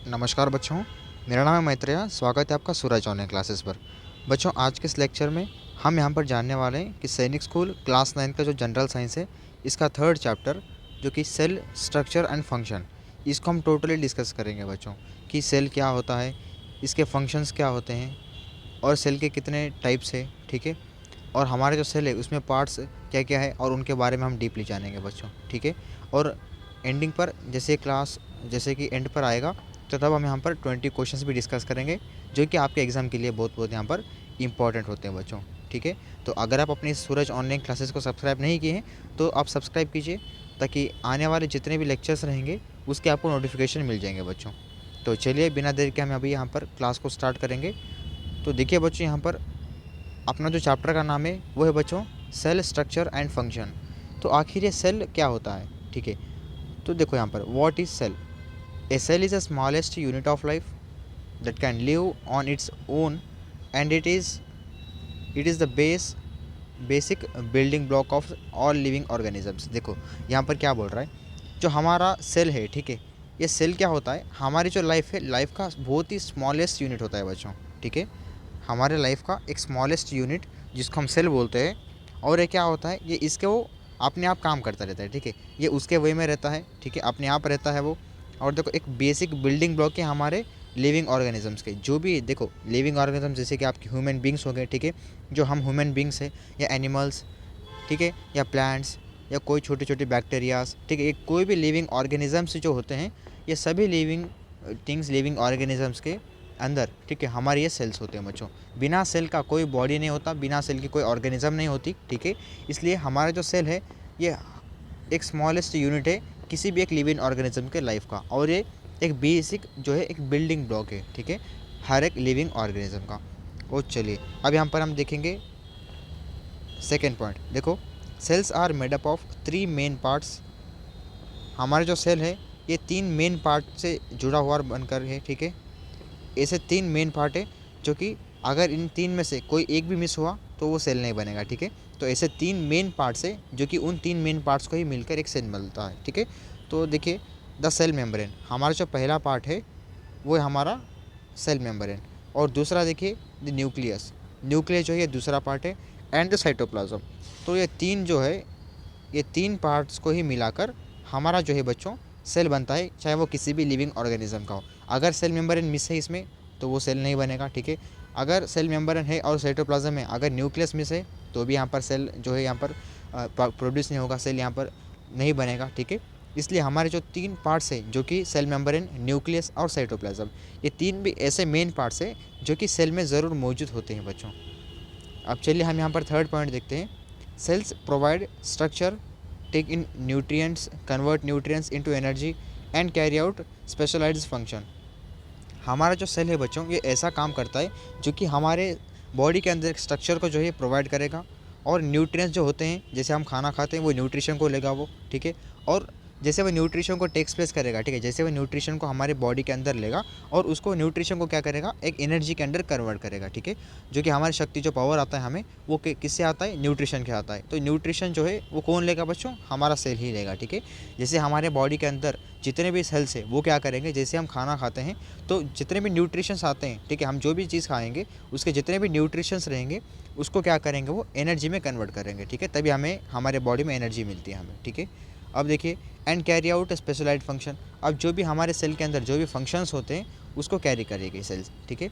नमस्कार बच्चों, मेरा नाम है मैत्रेया। स्वागत है आपका सूरज ऑनलाइन क्लासेस पर। बच्चों, आज के इस लेक्चर में हम यहाँ पर जानने वाले हैं कि सैनिक स्कूल क्लास 9 का जो जनरल साइंस है, इसका थर्ड चैप्टर जो कि सेल स्ट्रक्चर एंड फंक्शन, इसको हम टोटली डिस्कस करेंगे बच्चों। कि सेल क्या होता है, इसके फंक्शंस क्या होते हैं और सेल के कितने टाइप्स है, ठीक है। और हमारे जो सेल है उसमें पार्ट्स क्या क्या है और उनके बारे में हम डीपली जानेंगे बच्चों, ठीक है। और एंडिंग पर जैसे कि एंड पर आएगा तो तब हम यहाँ पर 20 क्वेश्चंस भी डिस्कस करेंगे, जो कि आपके एग्ज़ाम के लिए बहुत बहुत यहाँ पर इंपॉर्टेंट होते हैं बच्चों, ठीक है। तो अगर आप अपनी सूरज ऑनलाइन क्लासेस को सब्सक्राइब नहीं किए हैं तो आप सब्सक्राइब कीजिए, ताकि आने वाले जितने भी लेक्चर्स रहेंगे उसके आपको नोटिफिकेशन मिल जाएंगे बच्चों। तो चलिए बिना देर के हम अभी यहाँ पर क्लास को स्टार्ट करेंगे। तो देखिए बच्चों, यहाँ पर अपना जो चैप्टर का नाम है वो है बच्चों सेल स्ट्रक्चर एंड फंक्शन। तो आखिर ये सेल क्या होता है, ठीक है। तो देखो यहाँ पर, what is cell? A cell is the smallest unit of life that can live on its own and it is the basic building block of all living organisms. देखो यहाँ पर क्या बोल रहा है, जो हमारा सेल है, ठीक है, ये सेल क्या होता है, हमारी जो लाइफ है, लाइफ का बहुत ही स्मॉलेस्ट यूनिट होता है बच्चों, ठीक है। हमारे लाइफ का एक स्मॉलेस्ट यूनिट जिसको हम सेल बोलते हैं। और ये क्या होता है, ये इसके वो अपने आप काम करता रहता है, ठीक है। ये उसके वे में रहता है, ठीक है, अपने आप रहता है वो। और देखो एक बेसिक बिल्डिंग ब्लॉक है हमारे लिविंग ऑर्गेनिजम्स के। जो भी देखो लिविंग ऑर्गेनिजम्स जैसे कि आपके ह्यूमन बींग्स हो गए, ठीक है, जो हम ह्यूमन बींग्स हैं, या एनिमल्स, ठीक है, या प्लांट्स, या कोई छोटे छोटे बैक्टीरियाज, ठीक है, ये कोई भी लिविंग ऑर्गेनिजम्स जो होते हैं, ये सभी लिविंग थिंग्स, लिविंग ऑर्गेनिजम्स के अंदर, ठीक है, हमारे ये सेल्स होते हैं बच्चों। बिना सेल का कोई बॉडी नहीं होता, बिना सेल की कोई ऑर्गेनिज्म नहीं होती, ठीक है। इसलिए हमारा जो सेल है ये एक स्मॉलेस्ट यूनिट है किसी भी एक लिविंग ऑर्गेनिज्म के लाइफ का। और ये एक बेसिक जो है एक बिल्डिंग ब्लॉक है, ठीक है, हर एक लिविंग ऑर्गेनिज्म का। और चलिए अब यहाँ पर हम देखेंगे सेकेंड पॉइंट। देखो, cells are made up of 3 main parts. हमारे जो सेल है ये 3 मेन पार्ट से जुड़ा हुआ बनकर है, ठीक है। ऐसे 3 मेन पार्ट है जो कि अगर इन 3 में से कोई एक भी मिस हुआ तो वो सेल नहीं बनेगा, ठीक है। तो ऐसे 3 मेन पार्ट्स है जो कि उन 3 मेन पार्ट्स को ही मिलकर एक सेल बनता है, ठीक है। तो देखिए, द सेल मेम्ब्रेन, हमारा जो पहला पार्ट है वो है हमारा सेल मेम्ब्रेन। और दूसरा देखिए द न्यूक्लियस, न्यूक्लियस जो है ये दूसरा पार्ट है, एंड द साइटोप्लाज्म। तो ये 3 जो है, ये 3 पार्ट्स को ही मिलाकर हमारा जो है बच्चों सेल बनता है, चाहे वो किसी भी लिविंग ऑर्गेनिज्म का हो। अगर सेल मेम्ब्रेन मिस है इसमें तो वो सेल नहीं बनेगा, ठीक है। अगर सेल मेम्ब्रेन है और साइटोप्लाज्म में अगर न्यूक्लियस मिस है तो भी यहाँ पर सेल जो है यहाँ पर प्रोड्यूस नहीं होगा, सेल यहाँ पर नहीं बनेगा, ठीक है। इसलिए हमारे जो 3 पार्ट्स हैं जो कि सेल मेम्ब्रेन, न्यूक्लियस और साइटोप्लाज्म, ये 3 भी ऐसे मेन पार्ट्स हैं जो कि सेल में ज़रूर मौजूद होते हैं बच्चों। अब चलिए हम यहाँ पर थर्ड पॉइंट देखते हैं। Cells provide structure, take in nutrients, convert nutrients into energy and carry out specialized function. हमारा जो सेल है बच्चों ये ऐसा काम करता है जो कि हमारे बॉडी के अंदर स्ट्रक्चर को जो है प्रोवाइड करेगा, और न्यूट्रिएंट्स जो होते हैं, जैसे हम खाना खाते हैं वो न्यूट्रिशन को लेगा वो, ठीक है। और जैसे वो न्यूट्रिशन को टेक्स प्लेस करेगा, ठीक है, जैसे वो न्यूट्रिशन को हमारे बॉडी के अंदर लेगा और उसको न्यूट्रिशन को क्या करेगा, एक एनर्जी के अंदर कन्वर्ट करेगा, ठीक है। जो कि हमारी शक्ति, जो पावर आता है हमें, वो किससे आता है, न्यूट्रिशन के आता है। तो न्यूट्रिशन जो है वो कौन लेगा बच्चों, हमारा सेल ही लेगा, ठीक है। जैसे हमारे बॉडी के अंदर जितने भी सेल्स है वो क्या करेंगे, जैसे हम खाना खाते हैं तो जितने भी न्यूट्रिशंस आते हैं, ठीक है, हम जो भी चीज़ खाएंगे उसके जितने भी न्यूट्रिशंस रहेंगे उसको क्या करेंगे, वो एनर्जी में कन्वर्ट करेंगे, ठीक है। तभी हमें हमारे बॉडी में एनर्जी मिलती है हमें, ठीक है। अब देखिए, and carry out specialized function. अब जो भी हमारे सेल के अंदर जो भी फंक्शंस होते हैं उसको कैरी करेगी सेल्स, ठीक है।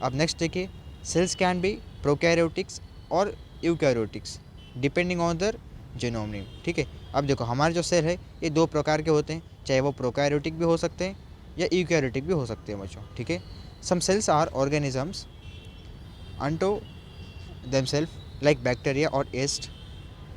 अब नेक्स्ट देखिए, सेल्स कैन बी प्रोकैरियोटिक्स और eukaryotics depending on their genome name, ठीक है। अब देखो, हमारे जो सेल है ये 2 प्रकार के होते हैं, चाहे वो प्रोकैरियोटिक भी हो सकते हैं या यूकैरियोटिक भी हो सकते हैं बच्चों, ठीक है। Some cells are organisms unto themselves like bacteria or yeast,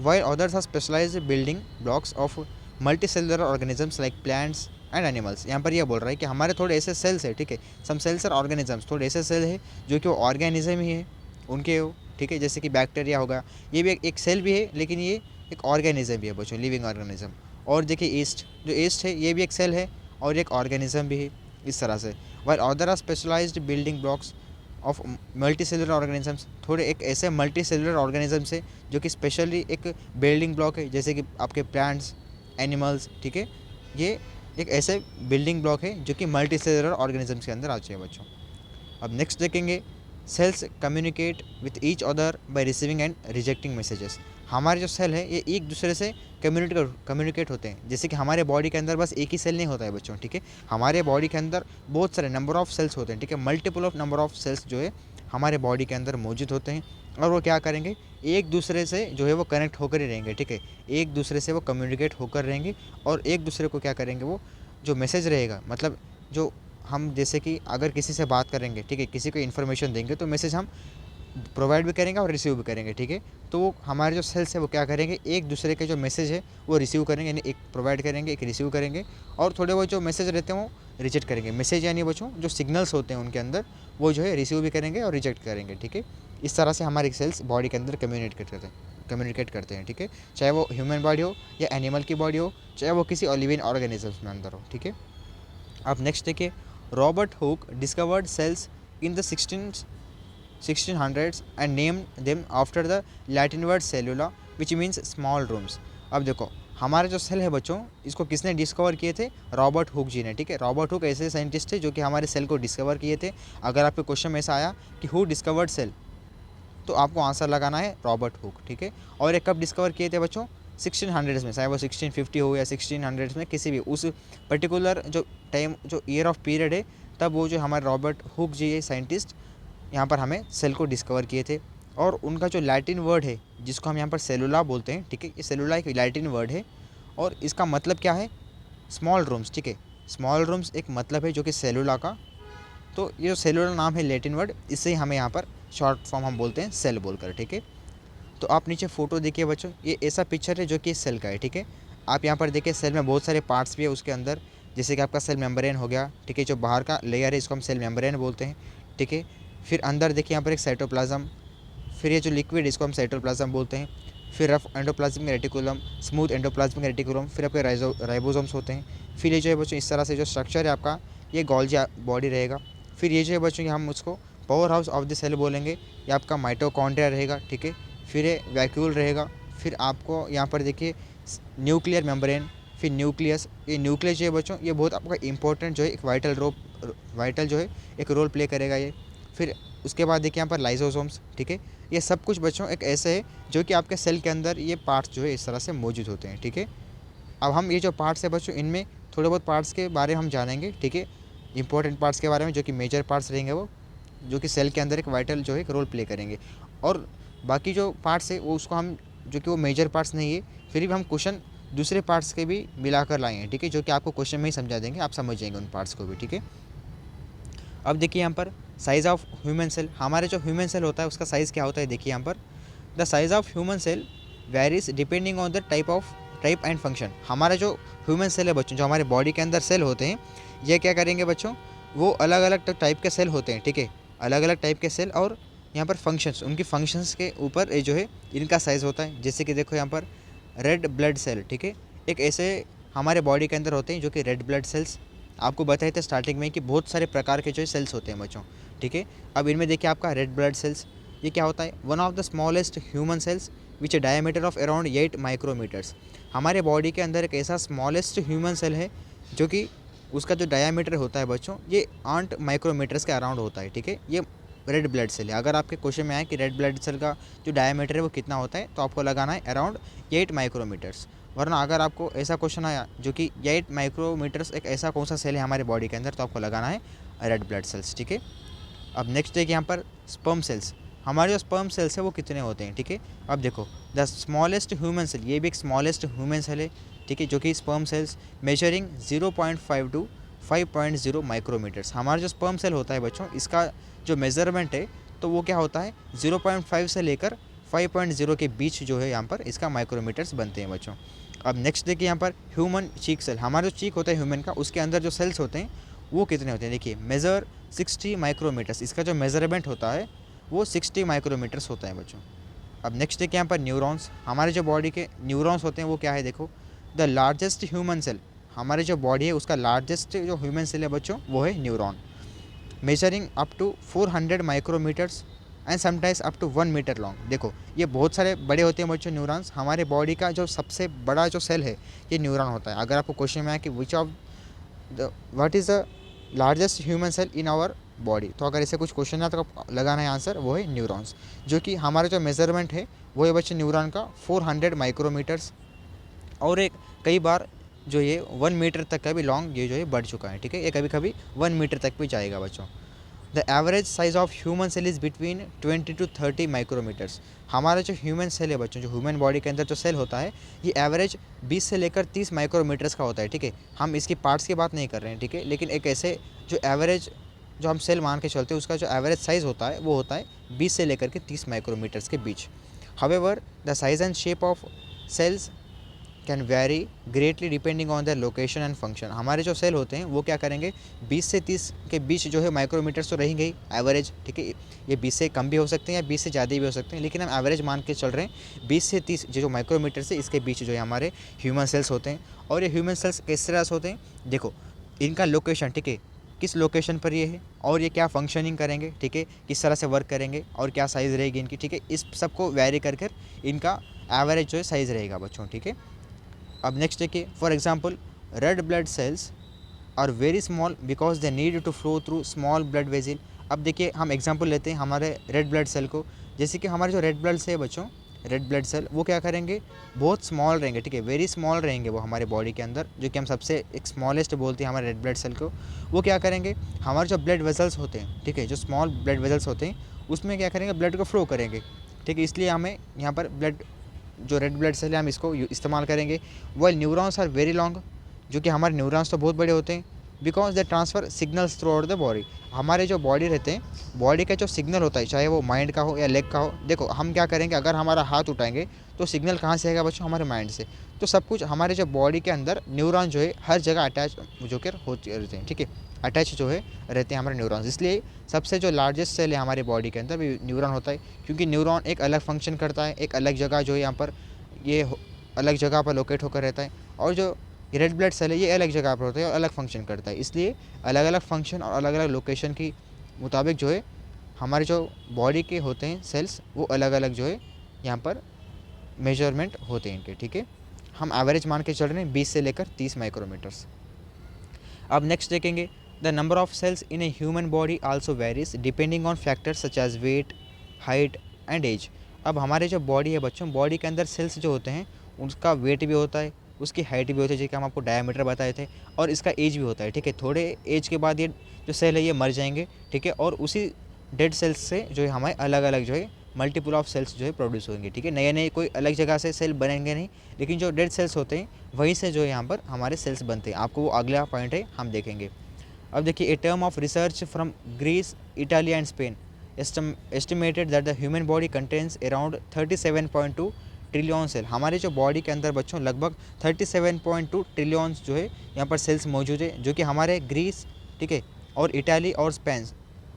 while others are specialized building blocks of multicellular organisms like plants and animals. यहाँ पर यह बोल रहा है कि हमारे थोड़े ऐसे सेल्स है, ठीक है, सम सेल्स आर ऑर्गेनिजम्स, थोड़े ऐसे सेल है जो कि वो ऑर्गेनिज्म ही है उनके हो, ठीक है। जैसे कि बैक्टीरिया होगा, ये भी एक सेल भी है लेकिन ये एक ऑर्गेनिज्म भी है बच्चों, लिविंग ऑर्गेनिज्म। और देखिए ईस्ट, जो ईस्ट है ये भी एक सेल है और एक ऑर्गेनिज्म भी है, इस तरह से। While other are specialized building blocks of multi cellular organisms, थोड़े एक ऐसे मल्टी सेलुलर ऑर्गेनिजम्स है जो कि स्पेशली एक बिल्डिंग ब्लॉक है, जैसे कि आपके प्लांट्स, एनिमल्स, ठीक है, ये एक ऐसे बिल्डिंग ब्लॉक है जो कि मल्टी सेलुलर ऑर्गेनिजम्स के अंदर आते हैं बच्चों। अब नेक्स्ट देखेंगे, cells communicate with each other by receiving and rejecting messages. हमारे जो सेल है ये एक दूसरे से कम्युनिकेट होते हैं। जैसे कि हमारे बॉडी के अंदर बस एक ही सेल नहीं होता है बच्चों, ठीक है, हमारे बॉडी के अंदर बहुत सारे नंबर ऑफ सेल्स होते हैं, ठीक है, multiple of number of cells जो है हमारे बॉडी के अंदर मौजूद होते हैं। और वो क्या करेंगे, एक दूसरे से जो है वो कनेक्ट होकर ही रहेंगे, ठीक है, एक दूसरे से वो कम्युनिकेट होकर रहेंगे और एक दूसरे को क्या करेंगे, वो जो मैसेज रहेगा, मतलब जो हम जैसे कि अगर किसी से बात करेंगे, ठीक है, किसी को इन्फॉर्मेशन देंगे तो मैसेज हम प्रोवाइड भी करेंगे और रिसीव भी करेंगे, ठीक है। तो वो हमारे जो सेल्स है वो क्या करेंगे, एक दूसरे के जो मैसेज है वो रिसीव करेंगे, यानी एक प्रोवाइड करेंगे, एक रिसीव करेंगे, और थोड़े बहुत जो मैसेज रहते हैं वो रिजेक्ट करेंगे। मैसेज यानी बच्चों जो सिग्नल्स होते हैं उनके अंदर वो जो है रिसीव भी करेंगे और रिजेक्ट करेंगे, ठीक है। इस तरह से हमारे सेल्स बॉडी के अंदर कम्युनिकेट करते हैं, ठीक है, चाहे वो ह्यूमन बॉडी हो या एनिमल की बॉडी हो, चाहे वो किसी लिविंग ऑर्गेनिजम्स में अंदर हो, ठीक है। अब नेक्स्ट देखिए, Robert Hooke discovered cells in the 1600s and named them after the Latin word cellula which means small rooms। अब देखो हमारे जो सेल है बच्चों, इसको किसने डिस्कवर किए थे, रॉबर्ट हुक जी ने, ठीक है। रॉबर्ट हुक ऐसे साइंटिस्ट थे जो कि हमारे सेल को डिस्कवर किए थे। अगर आपके क्वेश्चन में ऐसा आया कि हु डिस्कवर्ड सेल, तो आपको आंसर लगाना है रॉबर्ट हुक, ठीक है। और ये कब डिस्कवर किए थे बच्चों, 1600s में, चाहे वो 1650 हो या 1600s में, किसी भी उस पर्टिकुलर जो टाइम जो ईयर ऑफ पीरियड है, तब वो जो हमारे रॉबर्ट हुक जी है साइंटिस्ट यहाँ पर हमें सेल को डिस्कवर किए थे। और उनका जो लैटिन वर्ड है जिसको हम यहाँ पर सेलुला बोलते हैं, ठीक है, ये सेलुला एक लैटिन वर्ड है और इसका मतलब क्या है, स्मॉल रूम्स, ठीक है। स्मॉल रूम्स एक मतलब है जो कि सेलुला का, तो ये जो सेलुलर नाम है लैटिन वर्ड, इससे ही हमें यहाँ पर शॉर्ट फॉर्म हम बोलते हैं सेल बोलकर, ठीक है। तो आप नीचे फोटो देखिए बच्चों, ये ऐसा पिक्चर है जो कि सेल का है, ठीक है। आप यहाँ पर देखिए सेल में बहुत सारे पार्ट्स भी है उसके अंदर, जैसे कि आपका सेल मेम्ब्रेन हो गया, ठीक है, जो बाहर का लेयर है इसको हम सेल मेम्ब्रेन बोलते हैं, ठीक है। फिर अंदर देखिए यहाँ पर एक साइटोप्लाज्म, फिर ये जो लिक्विड इसको हम साइटोप्लाज्म बोलते हैं, फिर rough endoplasmic reticulum, smooth endoplasmic reticulum, फिर आपके राइबोसोम्स होते हैं। फिर ये जो है बच्चों इस तरह से जो स्ट्रक्चर है आपका, ये गोल्जी बॉडी रहेगा। फिर ये जो है बच्चों हम उसको power house of the cell बोलेंगे, ये आपका माइटोकॉन्ड्रिया रहेगा, ठीक है। फिर ये वैक्यूल रहेगा। फिर आपको यहाँ पर देखिए न्यूक्लियर मेम्ब्रेन, फिर न्यूक्लियस। ये न्यूक्लियस जो है बच्चों ये बहुत आपका इंपॉर्टेंट जो है एक वाइटल जो है एक रोल प्ले करेगा ये। फिर उसके बाद देखिए यहाँ पर लाइसोसोम्स, ठीक है। ये सब कुछ बच्चों एक ऐसे है जो कि आपके सेल के अंदर ये पार्ट्स जो है इस तरह से मौजूद होते हैं, ठीक है। अब हम ये जो पार्ट्स है बच्चों इनमें थोड़े बहुत पार्ट्स के बारे में हम जानेंगे, ठीक है, इंपॉर्टेंट पार्ट्स के बारे में जो कि मेजर पार्ट्स रहेंगे वो, जो कि सेल के अंदर एक वाइटल जो है एक रोल प्ले करेंगे। और बाकी जो पार्ट्स है वो उसको हम जो कि वो मेजर पार्ट्स नहीं है, फिर भी हम क्वेश्चन दूसरे पार्ट्स के भी मिलाकर लाए हैं, ठीक है, जो कि आपको क्वेश्चन में ही समझा देंगे, आप समझ जाएंगे उन पार्ट्स को भी, ठीक है। अब देखिए यहाँ पर साइज़ ऑफ ह्यूमन सेल, हमारे जो ह्यूमन सेल होता है उसका साइज़ क्या होता है, देखिए यहाँ पर the size of human cell varies depending on the type and function. हमारा जो ह्यूमन सेल है बच्चों, जो हमारे बॉडी के अंदर सेल होते हैं, ये क्या करेंगे बच्चों, वो अलग अलग टाइप के सेल होते हैं, ठीक है, अलग अलग टाइप के सेल। और यहाँ पर फंक्शंस, उनकी फंक्शंस के ऊपर ये जो है इनका साइज़ होता है। जैसे कि देखो यहाँ पर रेड ब्लड सेल, ठीक है, एक ऐसे हमारे बॉडी के अंदर होते हैं जो कि रेड ब्लड सेल्स, आपको बताए थे स्टार्टिंग में कि बहुत सारे प्रकार के जो सेल्स होते हैं बच्चों, ठीक है। अब इनमें देखिए आपका रेड ब्लड सेल्स, ये क्या होता है, one of the smallest human cells which A diameter of around 8 micrometres. हमारे बॉडी के अंदर एक ऐसा स्मॉलेस्ट ह्यूमन सेल है जो कि उसका जो डायमीटर होता है बच्चों ये 8 माइक्रोमीटर्स के अराउंड होता है, ठीक है। ये रेड ब्लड सेल है। अगर आपके क्वेश्चन में आए कि रेड ब्लड सेल का जो डायमीटर है वो कितना होता है, तो आपको लगाना है अराउंड 8 माइक्रोमीटर्स। वरना अगर आपको ऐसा क्वेश्चन आया जो कि 8 माइक्रोमीटर्स एक ऐसा कौन सा सेल है हमारे बॉडी के अंदर, तो आपको लगाना है रेड ब्लड सेल्स, ठीक है। अब नेक्स्ट है कि यहाँ पर स्पर्म सेल्स, हमारे जो स्पर्म सेल्स है वो कितने होते हैं, ठीक है। अब देखो द स्मॉलेस्ट ह्यूमन सेल, ये भी एक स्मॉलेस्ट ह्यूमन सेल है, ठीक है, जो कि sperm cells measuring 0.5 to 5.0 micrometers. हमारा जो स्पर्म सेल होता है बच्चों, इसका जो मेज़रमेंट है तो वो क्या होता है 0.5 से लेकर 5.0 के बीच जो है यहाँ पर इसका माइक्रोमीटर्स बनते हैं बच्चों। अब नेक्स्ट देखिए यहाँ पर ह्यूमन चीक सेल, हमारा जो चीक होता है ह्यूमन का, उसके अंदर जो सेल्स होते हैं वो कितने होते हैं, देखिए मेज़र 60 माइक्रोमीटर्स, इसका जो मेज़रमेंट होता है वो 60 माइक्रोमीटर्स होता है बच्चों। अब नेक्स्ट देखिए यहाँ पर न्यूरॉन्स, हमारे जो बॉडी के न्यूरॉन्स होते हैं वो क्या है, देखो द लार्जेस्ट ह्यूमन सेल, हमारे जो बॉडी है उसका लार्जेस्ट जो ह्यूमन सेल है बच्चों वो है neuron, measuring up to 400 micrometers and sometimes up to 1 metre long. देखो ये बहुत सारे बड़े होते हैं बच्चों न्यूरॉन्स। हमारे बॉडी का जो सबसे बड़ा जो सेल है ये न्यूरॉन होता है। अगर आपको क्वेश्चन में आया कि which of what is the largest human cell in our body. तो अगर ऐसे कुछ क्वेश्चन है तो लगाना है आंसर, वो है न्यूरॉन्स, जो कि हमारा जो मेजरमेंट है वो है बच्चे न्यूरॉन का 400 माइक्रोमीटर्स। और एक कई बार जो ये 1 मीटर तक का भी लॉन्ग ये जो है बढ़ चुका है, ठीक है, ये कभी कभी 1 मीटर तक भी जाएगा बच्चों। The average size of human cell is between 20 to 30 micrometers. हमारा जो ह्यूमन सेल है बच्चों, जो ह्यूमन बॉडी के अंदर जो सेल होता है, ये एवरेज 20 से लेकर 30 माइक्रोमीटर्स का होता है, ठीक है। हम इसकी पार्ट्स की बात नहीं कर रहे हैं, ठीक है, लेकिन एक ऐसे जो एवरेज जो हम सेल मान के चलते हैं उसका जो एवरेज साइज़ होता है वो होता है 20 से लेकर के 30 माइक्रोमीटर्स के बीच। However the size and shape of cells can vary greatly depending on the location and function. हमारे जो सेल होते हैं वो क्या करेंगे, 20 से 30 के बीच जो है माइक्रोमीटर्स तो रहेंगे ही एवरेज, ठीक है। ये 20 से कम भी हो सकते हैं या 20 से ज़्यादा भी हो सकते हैं, लेकिन हम एवरेज मान के चल रहे हैं 20 से 30 जो माइक्रोमीटर्स है इसके बीच जो है हमारे ह्यूमन सेल्स होते हैं। और ये ह्यूमन सेल्स किस तरह से होते हैं, देखो इनका लोकेशन, ठीक है, किस लोकेशन पर ये है और ये क्या फंक्शनिंग करेंगे, ठीक है, किस तरह से वर्क करेंगे और क्या साइज़ रहेगी इनकी, ठीक है, इस सबको वेरी कर कर इनका एवरेज जो है साइज़ रहेगा बच्चों, ठीक है। अब नेक्स्ट देखिए, for example red blood cells are very small because they need to flow through small blood vessel. अब देखिए हम एग्जांपल लेते हैं हमारे रेड ब्लड सेल को, जैसे कि हमारे जो रेड ब्लड से है बच्चों, रेड ब्लड सेल वो क्या करेंगे, बहुत स्मॉल रहेंगे, ठीक है, वेरी स्मॉल रहेंगे वो हमारे बॉडी के अंदर, जो कि हम सबसे एक स्मॉलेस्ट बोलते हैं हमारे रेड ब्लड सेल को। वो क्या करेंगे, हमारे जो ब्लड वेजल्स होते हैं, ठीक है, जो स्मॉल ब्लड वेजल्स होते हैं उसमें क्या करेंगे, ब्लड को फ्लो करेंगे, ठीक है, इसलिए हमें यहाँ पर ब्लड जो रेड ब्लड सेल है हम इसको इस्तेमाल करेंगे। Well neurons are very long, जो कि हमारे न्यूरॉन्स तो बहुत बड़े होते हैं, because they transfer signals throughout the body. हमारे जो बॉडी रहते हैं, बॉडी का जो सिग्नल होता है, चाहे वो माइंड का हो या लेग का हो, देखो हम क्या करेंगे, अगर हमारा हाथ उठाएंगे तो सिग्नल कहाँ से आएगा बच्चों, हमारे माइंड से। तो सब कुछ हमारे जो बॉडी के अंदर न्यूरॉन जो है हर जगह अटैच जो कि होते रहते हैं, ठीक है, अटैच जो है रहते हैं हमारे न्यूरॉन्स। इसलिए सबसे जो लार्जेस्ट सेल है हमारे बॉडी के अंदर भी न्यूरॉन होता है, क्योंकि न्यूरॉन एक अलग फंक्शन करता है, एक अलग जगह जो है यहाँ पर ये अलग जगह पर लोकेट होकर रहता है। और जो रेड ब्लड सेल है ये अलग जगह पर होता है और अलग फंक्शन करता है, इसलिए अलग अलग फंक्शन और अलग अलग लोकेशन की मुताबिक जो है हमारे जो बॉडी के होते हैं सेल्स वो अलग अलग जो है यहाँ पर मेजरमेंट होते हैं इनके, ठीक है। हम एवरेज मान के चल रहे हैं 20 से लेकर 30 माइक्रोमीटर्स। अब नेक्स्ट देखेंगे, the number of cells in a human body also varies depending on factors such as weight, height and age. अब हमारे जो बॉडी है बच्चों, बॉडी के अंदर सेल्स जो होते हैं उसका वेट भी होता है, उसकी हाइट भी होती है, जैसे कि हम आपको डायमीटर बताए थे, और इसका एज भी होता है, ठीक है। थोड़े एज के बाद ये जो सेल है ये मर जाएंगे, ठीक है, और उसी डेड सेल्स से जो है हमारे अलग अलग जो है मल्टीपल ऑफ सेल्स जो है प्रोड्यूस होंगे, ठीक है। नए नए कोई अलग जगह से सेल बनेंगे नहीं, लेकिन जो डेड सेल्स होते हैं वहीं से जो है यहाँ पर हमारे सेल्स बनते हैं। आपको वो अगला पॉइंट है हम देखेंगे। अब देखिए, a term of research from Greece, Italy and Spain estimated that the human body contains around 37.2 trillion cell. हमारे जो बॉडी के अंदर बच्चों लगभग 37.2 ट्रिलियन जो है यहाँ पर सेल्स मौजूद है, जो कि हमारे ग्रीस, ठीक है, और इटाली और स्पेन,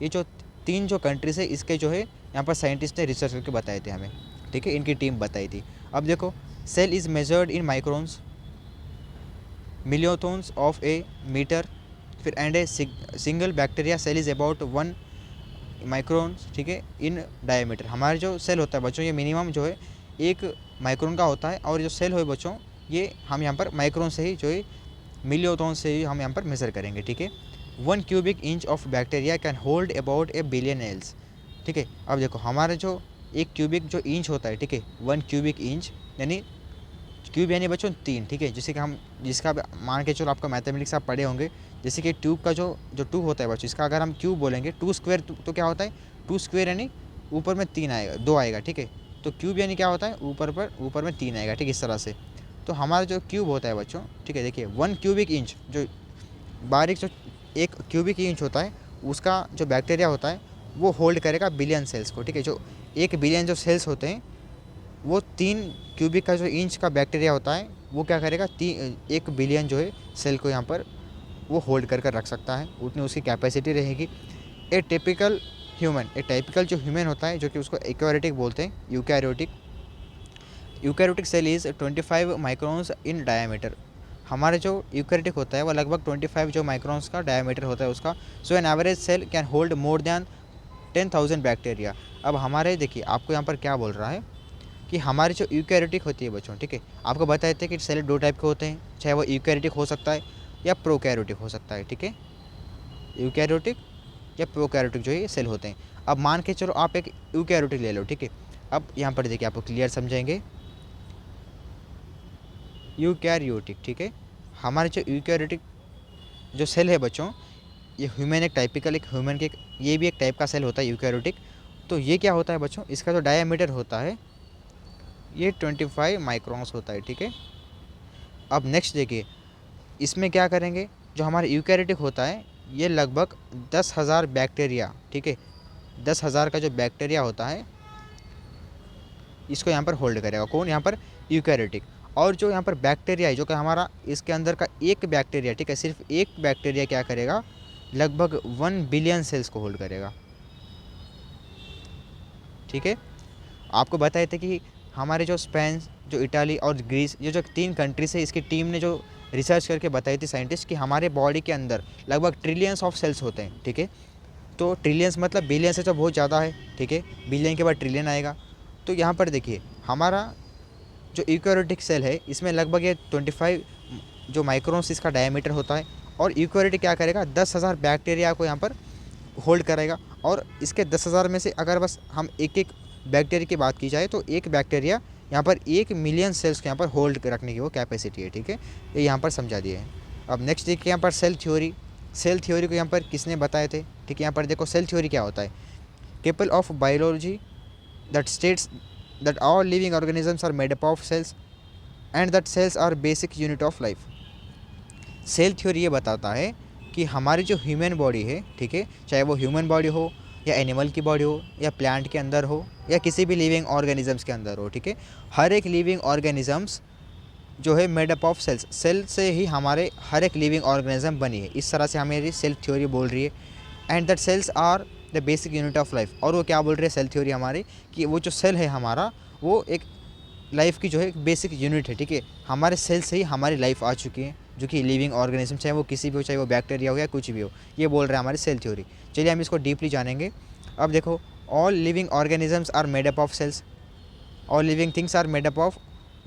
ये जो तीन जो कंट्रीज है इसके जो है यहाँ पर साइंटिस्ट ने रिसर्च करके बताए थे हमें, ठीक है, इनकी टीम बताई थी। अब देखो, cell is measured in microns, millions of a metre, फिर and a single bacteria cell is about 1 micron, ठीक है, इन डायमीटर। हमारे जो सेल होता है बच्चों ये मिनिमम जो है 1 माइक्रोन का होता है, और जो सेल है बच्चों ये हम यहाँ पर माइक्रोन से ही जो है मिलियन से ही हम यहाँ पर मेज़र करेंगे, ठीक है। 1 cubic inch of bacteria can hold about A billion else, ठीक है। अब देखो हमारा जो 1 क्यूबिक जो इंच होता है, ठीक है, 1 क्यूबिक इंच यानी क्यूब यानी बच्चों 3, ठीक है, जैसे कि हम जिसका मान के चलो आपका मैथमेटिक्स आप पढ़े होंगे, जैसे कि ट्यूब का जो ट्यूब होता है बच्चों, इसका अगर हम क्यूब बोलेंगे 2 स्क्वायर तो क्या होता है, 2 स्क्वायर यानी ऊपर में 3 आएगा, 2 आएगा, ठीक है। तो क्यूब यानी क्या होता है, ऊपर में 3 आएगा, ठीक है, इस तरह से। तो हमारा जो क्यूब होता है बच्चों, ठीक है, देखिए 1 क्यूबिक इंच जो बारीक जो 1 क्यूबिक इंच होता है उसका जो बैक्टीरिया होता है वो होल्ड करेगा बिलियन सेल्स को, ठीक है। जो 1 बिलियन जो सेल्स होते हैं वो 3 क्यूबिक का जो इंच का बैक्टीरिया होता है वो क्या करेगा, 1 बिलियन जो है सेल को यहाँ पर वो होल्ड कर रख सकता है, उतनी उसकी कैपेसिटी रहेगी। A typical human, a typical जो ह्यूमन होता है, जो कि उसको यूकैरियोटिक बोलते हैं, eukaryotic cell is 25 microns in diameter. हमारे जो यूकैरियोटिक होता है वो लगभग 25 जो माइक्रोन्स का डायमीटर होता है उसका। So an average cell can hold more than 10,000 bacteria. अब हमारे देखिए आपको यहाँ पर क्या बोल रहा है कि हमारी जो यूकैरियोटिक होती है बच्चों, ठीक है, आपको बताए थे कि सेल 2 टाइप के होते हैं, चाहे वो यूकैरियोटिक हो सकता है या प्रोकैरियोटिक हो सकता है, ठीक है। यूकैरियोटिक या प्रोकैरियोटिक जो है ये सेल होते हैं। अब मान के चलो आप एक यूकैरियोटिक ले लो, ठीक है। अब यहाँ पर देखिए आपको क्लियर समझेंगे, यूकैरियोटिक, ठीक है। हमारे जो यूकैरियोटिक जो सेल है बच्चों, ये ह्यूमन एक टाइपिकल एक ह्यूमन के ये भी एक टाइप का सेल होता है यूकैरियोटिक। तो ये क्या होता है बच्चों, इसका जो डायमीटर होता है ये 25 माइक्रोन्स होता है, ठीक है। अब नेक्स्ट देखिए इसमें क्या करेंगे, जो हमारा यूकैरियोटिक होता है ये लगभग 10,000 बैक्टीरिया, ठीक है, 10,000 का जो बैक्टीरिया होता है इसको यहाँ पर होल्ड करेगा। कौन, यहाँ पर यूकैरियोटिक। और जो यहाँ पर बैक्टीरिया है, जो कि हमारा इसके अंदर का एक बैक्टीरिया, ठीक है, सिर्फ एक बैक्टीरिया क्या करेगा, लगभग 1 बिलियन सेल्स को होल्ड करेगा, ठीक है। आपको बताए थे कि हमारे जो स्पेन, जो इटाली और ग्रीस, ये जो 3 कंट्रीज है, इसकी टीम ने जो रिसर्च करके बताई थी साइंटिस्ट कि हमारे बॉडी के अंदर लगभग ट्रिलियंस ऑफ सेल्स होते हैं, ठीक है। तो ट्रिलियंस मतलब बिलियन से तो बहुत ज़्यादा है, ठीक है, बिलियन के बाद ट्रिलियन आएगा। तो यहाँ पर देखिए हमारा जो यूकैरियोटिक सेल है इसमें लगभग ये 25 जो माइक्रोन्स इसका डायमीटर होता है। और यूकैरियोटिक क्या करेगा, 10,000 बैक्टीरिया को यहाँ पर होल्ड करेगा। और इसके 10,000 में से अगर बस हम एक एक बैक्टीरिया की बात की जाए तो एक बैक्टीरिया यहाँ पर 1 मिलियन सेल्स को यहाँ पर होल्ड रखने की वो कैपेसिटी है, ठीक है। ये यहाँ पर समझा दिया है। अब नेक्स्ट देखिए यहाँ पर सेल थ्योरी। सेल थ्योरी को यहाँ पर किसने बताए थे, ठीक है। यहाँ पर देखो सेल थ्योरी क्या होता है, केपल of biology that states that all living organisms are made up of cells and that cells are basic unit of life. Cell theory ये बताता है कि हमारी जो ह्यूमन बॉडी है, ठीक है, चाहे वो ह्यूमन बॉडी हो या एनिमल की बॉडी हो या प्लांट के अंदर हो या किसी भी लिविंग ऑर्गेनिजम्स के अंदर हो, ठीक है, हर एक लिविंग ऑर्गेनिजम्स जो है made up of cells, cell से ही हमारे हर एक लिविंग ऑर्गेनिज्म बनी है। इस तरह से हमें सेल थ्योरी बोल रही है। And that cells are the basic unit of life. और वो क्या बोल रही है सेल थ्योरी हमारी, कि वो जो सेल है हमारा वो एक लाइफ की जो है एक बेसिक यूनिट है, ठीक है। हमारे सेल से ही हमारी लाइफ आ चुकी है, जो कि लिविंग ऑर्गेनिज्म, चाहे वो किसी भी हो, चाहे वो बैक्टीरिया हो या कुछ भी हो, ये बोल रहा है हमारी सेल थ्योरी। चलिए हम इसको डीपली जानेंगे। अब देखो, all living organisms are made up of cells, all living things are made up of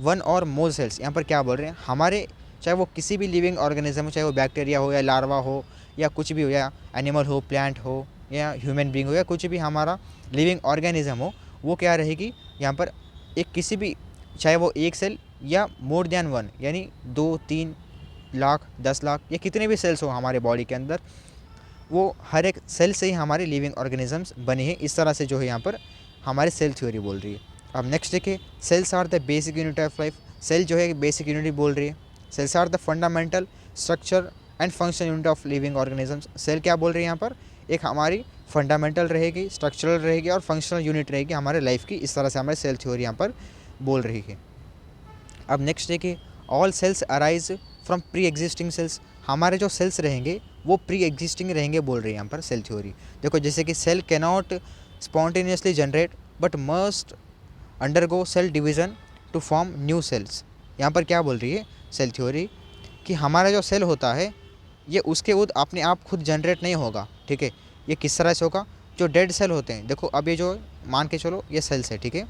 1 और मोर सेल्स। यहाँ पर क्या बोल रहे हैं, हमारे चाहे वो किसी भी लिविंग ऑर्गेनिज्म हो, चाहे वो बैक्टीरिया हो या लार्वा हो या कुछ भी हो, या एनिमल हो, प्लांट हो या ह्यूमन बींग हो या कुछ भी हमारा लिविंग ऑर्गेनिज्म हो, वो क्या रहेगी यहाँ पर एक किसी भी, चाहे वो एक सेल या मोर देन 1, यानी 2, 3 लाख, 10 लाख या कितने भी सेल्स हो हमारे बॉडी के अंदर, वो हर एक सेल से ही हमारे लिविंग ऑर्गेनिजम्स बने हैं। इस तरह से जो है यहाँ पर हमारी सेल थ्योरी बोल रही है। अब नेक्स्ट देखिए, cells are the basic unit of life. Cell जो है बेसिक यूनिट बोल रही है। Cells are the fundamental structure and function unit of living organisms. Cell क्या बोल रही है यहाँ पर, एक हमारी फंडामेंटल रहेगी, स्ट्रक्चरल रहेगी और फंक्शनल यूनिट रहेगी हमारे लाइफ की। इस तरह से हमारी सेल थ्योरी यहाँ पर बोल रही है। अब नेक्स्ट देखिए, all cells arise from pre existing cells. हमारे जो सेल्स रहेंगे वो प्री एग्जिस्टिंग रहेंगे बोल रही है यहाँ पर सेल थ्योरी। देखो जैसे कि cell cannot spontaneously generate but must undergo cell division to form new cells. यहाँ पर क्या बोल रही है सेल थ्योरी, कि हमारा जो सेल होता है ये उसके अपने आप खुद जनरेट नहीं होगा, ठीक है। ये किस तरह से होगा, जो डेड सेल होते हैं, देखो अब ये जो मान के चलो ये सेल्स है, ठीक है,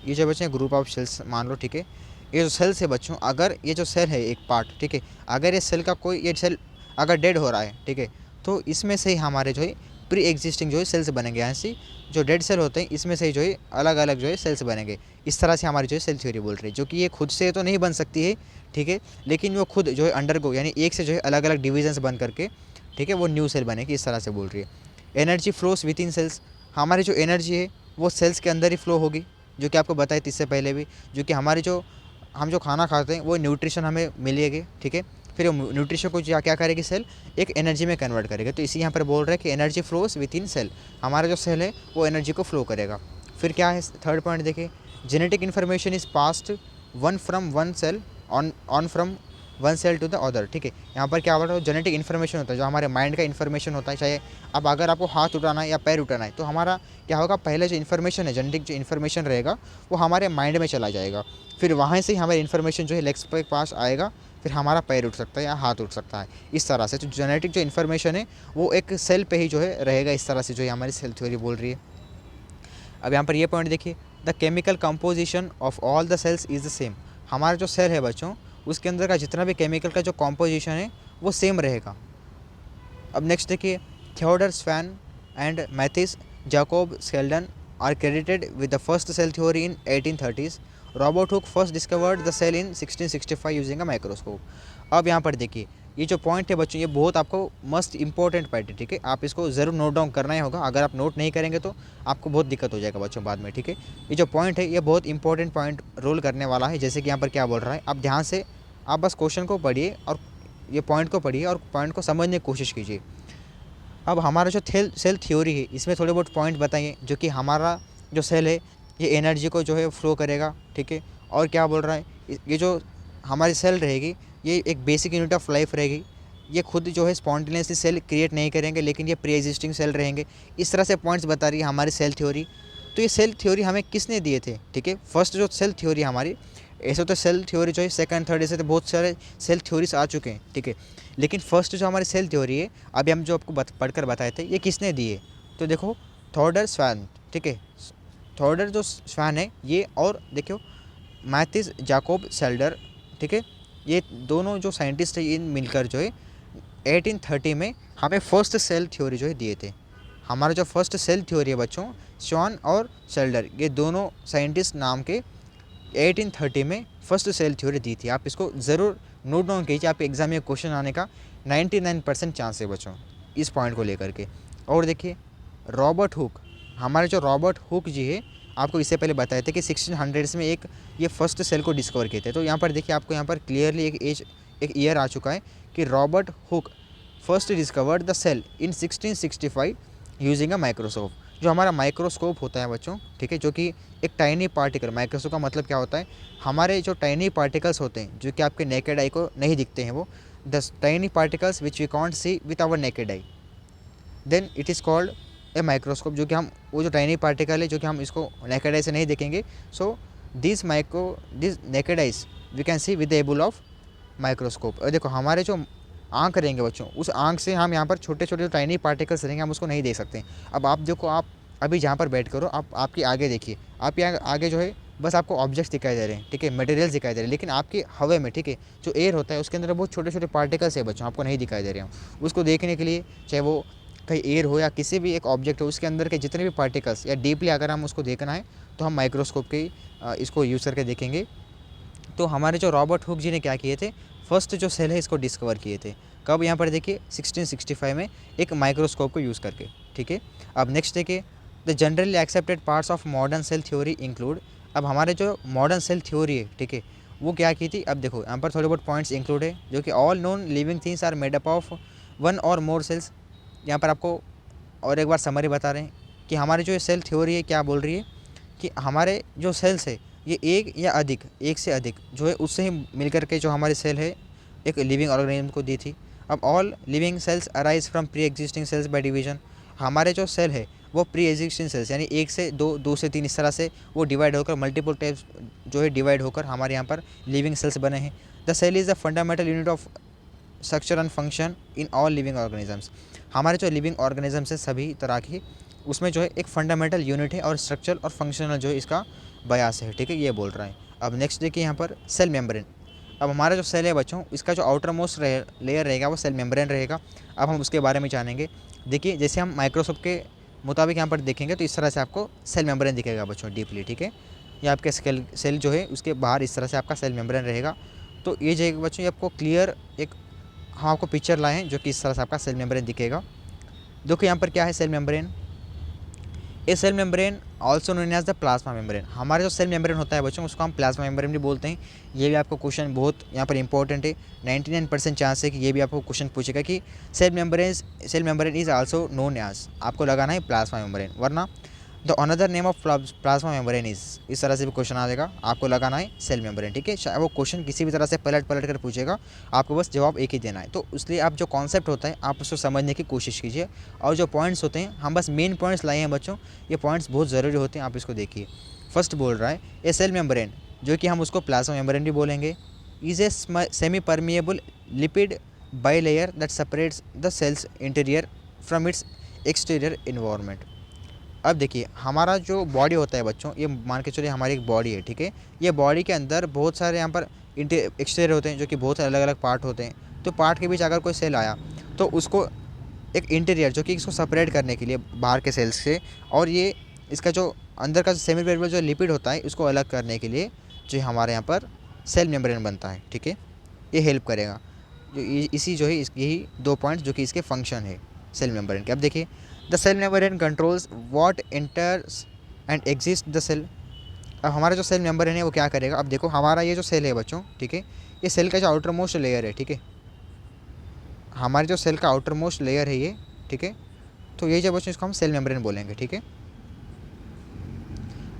ये जो बच्चे ग्रुप ऑफ सेल्स मान लो, ठीक है। ये जो सेल्स है बच्चों, अगर ये जो सेल है एक पार्ट, ठीक है, अगर ये सेल का कोई ये सेल अगर डेड हो रहा है, ठीक है, तो इसमें से ही हमारे जो है प्री एग्जिस्टिंग जो है सेल्स बनेंगे। यहाँ से जो डेड सेल होते हैं इसमें से ही जो है अलग अलग जो है सेल्स बनेंगे। इस तरह से हमारी जो है सेल थ्योरी बोल रही है, जो कि ये खुद से तो नहीं बन सकती है, ठीक है, लेकिन वो खुद जो है अंडरगो यानी एक से जो है अलग अलग डिविजन्स बन करके, ठीक है, वो न्यू सेल बनेगी। इस तरह से बोल रही है। Energy flows within cells. हमारी जो एनर्जी है वो सेल्स के अंदर ही फ्लो होगी, जो कि आपको बताया इससे पहले भी, जो कि हमारी जो हम जो खाना खाते हैं वो न्यूट्रिशन हमें मिलेगी, ठीक है, फिर वो न्यूट्रिशन को क्या करेगी सेल एक एनर्जी में कन्वर्ट करेगा। तो इसी यहाँ पर बोल रहा है कि energy flows within cell, हमारा जो सेल है वो एनर्जी को फ्लो करेगा। फिर क्या है थर्ड पॉइंट देखिए, genetic information is passed one from one cell on from one cell to the other, ठीक है। यहाँ पर क्या बोल रहा है, जेनेटिक इन्फॉर्मेशन होता है, जो हमारे माइंड का इन्फॉर्मेशन होता है। चाहे अब अगर आपको हाथ उठाना है या पैर उठाना है तो हमारा क्या होगा, पहले जो इन्फॉर्मेशन है, जेनेटिक जो इन्फॉर्मेशन रहेगा वो हमारे माइंड में चला जाएगा, फिर वहाँ से ही हमारी इन्फॉर्मेशन जो है लेग्स के पास आएगा, फिर हमारा पैर उठ सकता है या हाथ उठ सकता है। इस तरह से जो जेनेटिक जो इन्फॉर्मेशन है वो एक सेल पे ही जो है रहेगा। इस तरह से जो है हमारी सेल थ्योरी बोल रही है। अब यहाँ पर ये पॉइंट देखिए, the chemical composition of all the cells is the same. हमारा जो सेल है बच्चों, उसके अंदर का जितना भी केमिकल का जो कॉम्पोजिशन है वो सेम रहेगा। अब नेक्स्ट देखिए, Theodor Schwann and Matthias Jakob Schleiden are credited with the first cell theory in 1830s। Robert Hooke first discovered the cell in 1665 using a microscope. अब यहाँ पर देखिए, ये जो पॉइंट है बच्चों, ये बहुत आपको मस्ट इंपॉर्टेंट पॉइंट है, ठीक है। आप इसको ज़रूर नोट डाउन करना ही होगा। अगर आप नोट नहीं करेंगे तो आपको बहुत दिक्कत हो जाएगा बच्चों बाद में, ठीक है। ये जो पॉइंट है ये बहुत इंपॉर्टेंट पॉइंट रोल करने वाला है। जैसे कि यहाँ पर क्या बोल रहा है, आप ध्यान से आप बस क्वेश्चन को पढ़िए और ये पॉइंट को पढ़िए और पॉइंट को समझने की कोशिश कीजिए। अब हमारा जो सेल थ्योरी है, इसमें थोड़े बहुत पॉइंट बताइए जो कि हमारा जो सेल है ये एनर्जी को जो है फ्लो करेगा, ठीक है। और क्या बोल रहा है, ये जो हमारी सेल रहेगी ये एक बेसिक यूनिट ऑफ लाइफ रहेगी। ये खुद जो है स्पॉन्टेनियसली सेल क्रिएट नहीं करेंगे, लेकिन ये प्री एग्जिस्टिंग सेल रहेंगे। इस तरह से पॉइंट्स बता रही है हमारी सेल थ्योरी। तो ये सेल थ्योरी हमें किसने दिए थे, ठीक है। फर्स्ट जो सेल थ्योरी हमारी, ऐसे तो सेल थ्योरी जो है सेकंड थर्ड ऐसे तो बहुत सारे सेल थ्योरीज आ चुके हैं, ठीक है। लेकिन फर्स्ट जो हमारी सेल थ्योरी है, अभी हम जो आपको पढ़कर बताए थे, ये किसने दिए। तो देखो, थॉडर स्वैन, ठीक है। थॉडर जो स्वैन है ये, और देखो मैथिस जैकोब सेल्डर, ठीक है। ये दोनों जो साइंटिस्ट है इन मिलकर जो है 1830 में हमें फर्स्ट सेल थ्योरी जो है दिए थे। हमारा जो फर्स्ट सेल थ्योरी है बच्चों, स्वैन और सेल्डर, ये दोनों साइंटिस्ट नाम के 1830 में फर्स्ट सेल थ्योरी दी थी। आप इसको ज़रूर नोट डाउन कीजिए, आपके एग्जाम में क्वेश्चन आने का 99% चांस है बच्चों इस पॉइंट को लेकर के। और देखिए, रॉबर्ट हुक, हमारे जो रॉबर्ट हुक जी है, आपको इससे पहले बताए थे कि 1600s में एक ये फर्स्ट सेल को डिस्कवर किए थे। तो यहाँ पर देखिए, आपको यहाँ पर क्लियरली एक ईयर आ चुका है कि Robert Hooke first discovered the cell in 1665 using a microscope. जो हमारा माइक्रोस्कोप होता है बच्चों, ठीक है, जो कि एक टाइनी पार्टिकल, माइक्रोस्कोप का मतलब क्या होता है, हमारे जो टाइनी पार्टिकल्स होते हैं जो कि आपके नेकेड आई को नहीं दिखते हैं, वो the tiny particles which we can't see with our naked eye, then it is called a microscope. जो कि हम, वो जो टाइनी पार्टिकल है जो कि हम इसको नेकेड आई से नहीं देखेंगे, so this naked eyes we can see with the able of microscope. और देखो, हमारे जो आँख रहेंगे बच्चों, उस आँख से हम यहाँ पर छोटे छोटे जो टाइनी पार्टिकल्स रहेंगे हम उसको नहीं देख सकते। अब आप देखो, आप अभी जहाँ पर बैठ करो, आप आपके आगे देखिए, आपके आगे जो है बस आपको ऑब्जेक्ट्स दिखाई दे रहे हैं, ठीक है, मटेरियल्स दिखाई दे रहे हैं, लेकिन आपके हवा में, ठीक है, जो एयर होता है उसके अंदर बहुत छोटे छोटे पार्टिकल्स है बच्चों, आपको नहीं दिखाई दे रहे हैं। उसको देखने के लिए, चाहे वो कहीं एयर हो या किसी भी एक ऑब्जेक्ट हो, उसके अंदर के जितने भी पार्टिकल्स या डीपली अगर हम उसको देखना है तो हम माइक्रोस्कोप के इसको यूज़ करके देखेंगे। तो हमारे जो रॉबर्ट हुक जी ने क्या किए थे, फर्स्ट जो सेल है इसको डिस्कवर किए थे। कब, यहाँ पर देखिए 1665 में एक माइक्रोस्कोप को यूज़ करके, ठीक है। अब नेक्स्ट देखिए, the generally accepted parts of modern cell theory include. अब हमारे जो मॉडर्न सेल थ्योरी है, ठीक है, वो क्या की थी। अब देखो, यहाँ पर थोड़े बहुत पॉइंट्स इंक्लूड है, जो कि all known living things are made up of one or more sales. यहाँ पर आपको और एक बार समरी बता रहे हैं कि हमारी जो सेल थ्योरी है क्या बोल रही है कि हमारे जो सेल्स है ये एक या अधिक, एक से अधिक जो है उससे ही मिलकर के जो हमारी सेल है एक लिविंग ऑर्गेनिज्म को दी थी। अब all living cells arise from pre existing sales by division. हमारे जो सेल है वो प्री एग्जिस्टिंग सेल्स यानी एक से दो, दो से तीन, इस तरह से वो डिवाइड होकर मल्टीपल टाइप्स जो है डिवाइड होकर हमारे यहाँ पर लिविंग सेल्स बने हैं। The cell is the fundamental unit of structure and function in all living organisms. हमारे जो लिविंग ऑर्गेनिजम्स है सभी तरह की, उसमें जो है एक फंडामेंटल यूनिट है और स्ट्रक्चर और फंक्शनल जो है इसका बयास है, ठीक है, ये बोल रहा है। अब नेक्स्ट देखिए यहाँ पर सेल मेम्ब्रेन। अब हमारा जो सेल है बच्चों, इसका जो आउटर मोस्ट लेयर रहेगा वो सेल मेम्ब्रेन रहेगा। अब हम उसके बारे में जानेंगे। देखिए, जैसे हम माइक्रोस्कोप के मुताबिक यहाँ पर देखेंगे तो इस तरह से आपको सेल मेम्ब्रेन दिखेगा बच्चों डीपली, ठीक है। ये आपके सेल जो है उसके बाहर इस तरह से आपका सेल मेम्ब्रेन रहेगा। तो ये जो बच्चों, ये आपको क्लियर एक हम आपको पिक्चर लाए हैं जो कि इस तरह से आपका सेल मेम्ब्रेन दिखेगा। देखो यहाँ पर क्या है, cell membrane. A cell membrane also known as the plasma membrane. हमारा जो सेल मेम्ब्रेन होता है बच्चों, उसको हम प्लाज्मा मेम्ब्रेन भी बोलते हैं। ये भी आपको क्वेश्चन बहुत यहाँ पर इंपॉर्टेंट है, 99% चांस है कि ये भी आपको क्वेश्चन पूछेगा कि cell membrane is also known as, आपको लगाना है प्लाज्मा मेम्ब्रेन, वरना the another name of plasma membrane is, इस तरह से भी क्वेश्चन आ जाएगा, आपको लगाना है सेल मेम्ब्रेन, ठीक है। वो क्वेश्चन किसी भी तरह से पलट कर पूछेगा, आपको बस जवाब एक ही देना है। तो इसलिए आप जो कॉन्सेप्ट होता है आप उसको समझने की कोशिश कीजिए, और जो पॉइंट्स होते हैं हम बस मेन पॉइंट्स लाए हैं बच्चों, ये पॉइंट्स बहुत ज़रूरी होते हैं, आप इसको देखिए। फर्स्ट बोल रहा है ए सेल मेम्ब्रेन, जो कि हम उसको प्लाज्मा मेम्ब्रेन भी बोलेंगे, is a semi permeable lipid bilayer that separates the cell's interior from its exterior environment. अब देखिए हमारा जो बॉडी होता है बच्चों, ये मान के चलिए हमारी एक बॉडी है, ठीक है। ये बॉडी के अंदर बहुत सारे यहाँ पर एक्सटीरियर होते हैं जो कि बहुत सारे अलग अलग पार्ट होते हैं। तो पार्ट के बीच अगर कोई सेल आया तो उसको एक इंटीरियर जो कि इसको सेपरेट करने के लिए बाहर के सेल्स से, और ये इसका जो अंदर का सेमी परमेबल जो लिपिड होता है उसको अलग करने के लिए जो हमारे यहाँ पर सेल मेम्ब्रेन बनता है, ठीक है। ये हेल्प करेगा। जो इसी जो है यही 2 पॉइंट्स जो कि इसके फंक्शन है सेल मेम्ब्रेन के। अब देखिए the cell membrane controls what enters and exist the cell. अब हमारा जो सेल मेम्ब्रेन है वो क्या करेगा। अब देखो हमारा ये जो सेल है बच्चों, ठीक है, ये सेल का जो आउटर मोस्ट लेयर है, ठीक है, हमारे जो सेल का आउटर मोस्ट लेयर है ये, ठीक है। तो ये जो बच्चों इसको हम सेल मेम्ब्रेन बोलेंगे, ठीक है।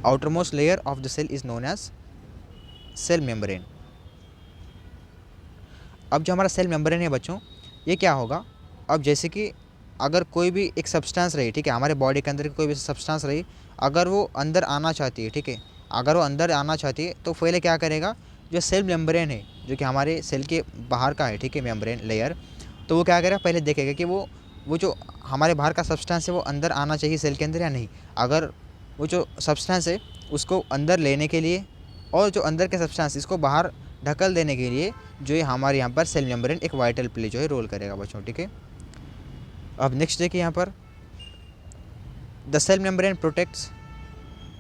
Outer most layer of the cell is known as cell membrane. अब जो हमारा सेल मेम्ब्रेन है बच्चों, ये क्या होगा। अब जैसे कि अगर कोई भी एक सब्सटेंस रही, ठीक है, हमारे बॉडी के अंदर कोई भी सब्सटेंस रही, अगर वो अंदर आना चाहती है, ठीक है, अगर वो अंदर आना चाहती है तो पहले क्या करेगा, जो सेल मेम्ब्रेन है जो कि हमारे सेल के बाहर का है, ठीक है, मेम्ब्रेन लेयर, तो वो क्या करेगा, पहले देखेगा कि वो जो हमारे बाहर का सब्सटेंस है वो अंदर आना चाहिए सेल के अंदर या नहीं। अगर वो जो सब्सटेंस है उसको अंदर लेने के लिए और जो अंदर के सब्सटेंस इसको बाहर ढकल देने के लिए जो है हमारे यहाँ पर सेल मेम्ब्रेन एक वाइटल प्ले जो है रोल करेगा बच्चों, ठीक है। अब नेक्स्ट देखिए यहाँ पर the cell membrane protects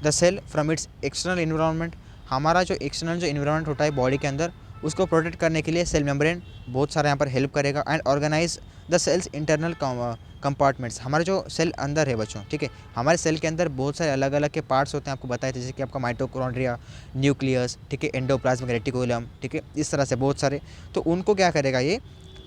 the cell from its external environment. हमारा जो एक्सटर्नल जो इन्वायरमेंट होता है बॉडी के अंदर उसको प्रोटेक्ट करने के लिए सेल मेम्ब्रेन बहुत सारा यहाँ पर हेल्प करेगा। And organise the cell's internal compartments. हमारे जो सेल अंदर है बच्चों, ठीक है, हमारे सेल के अंदर बहुत सारे अलग अलग के पार्ट्स होते हैं, आपको बताया जैसे कि आपका माइटोकॉन्ड्रिया, न्यूक्लियस, ठीक है, एंडोप्लाज्मिक रेटिकुलम, ठीक है, इस तरह से बहुत सारे। तो उनको क्या करेगा, ये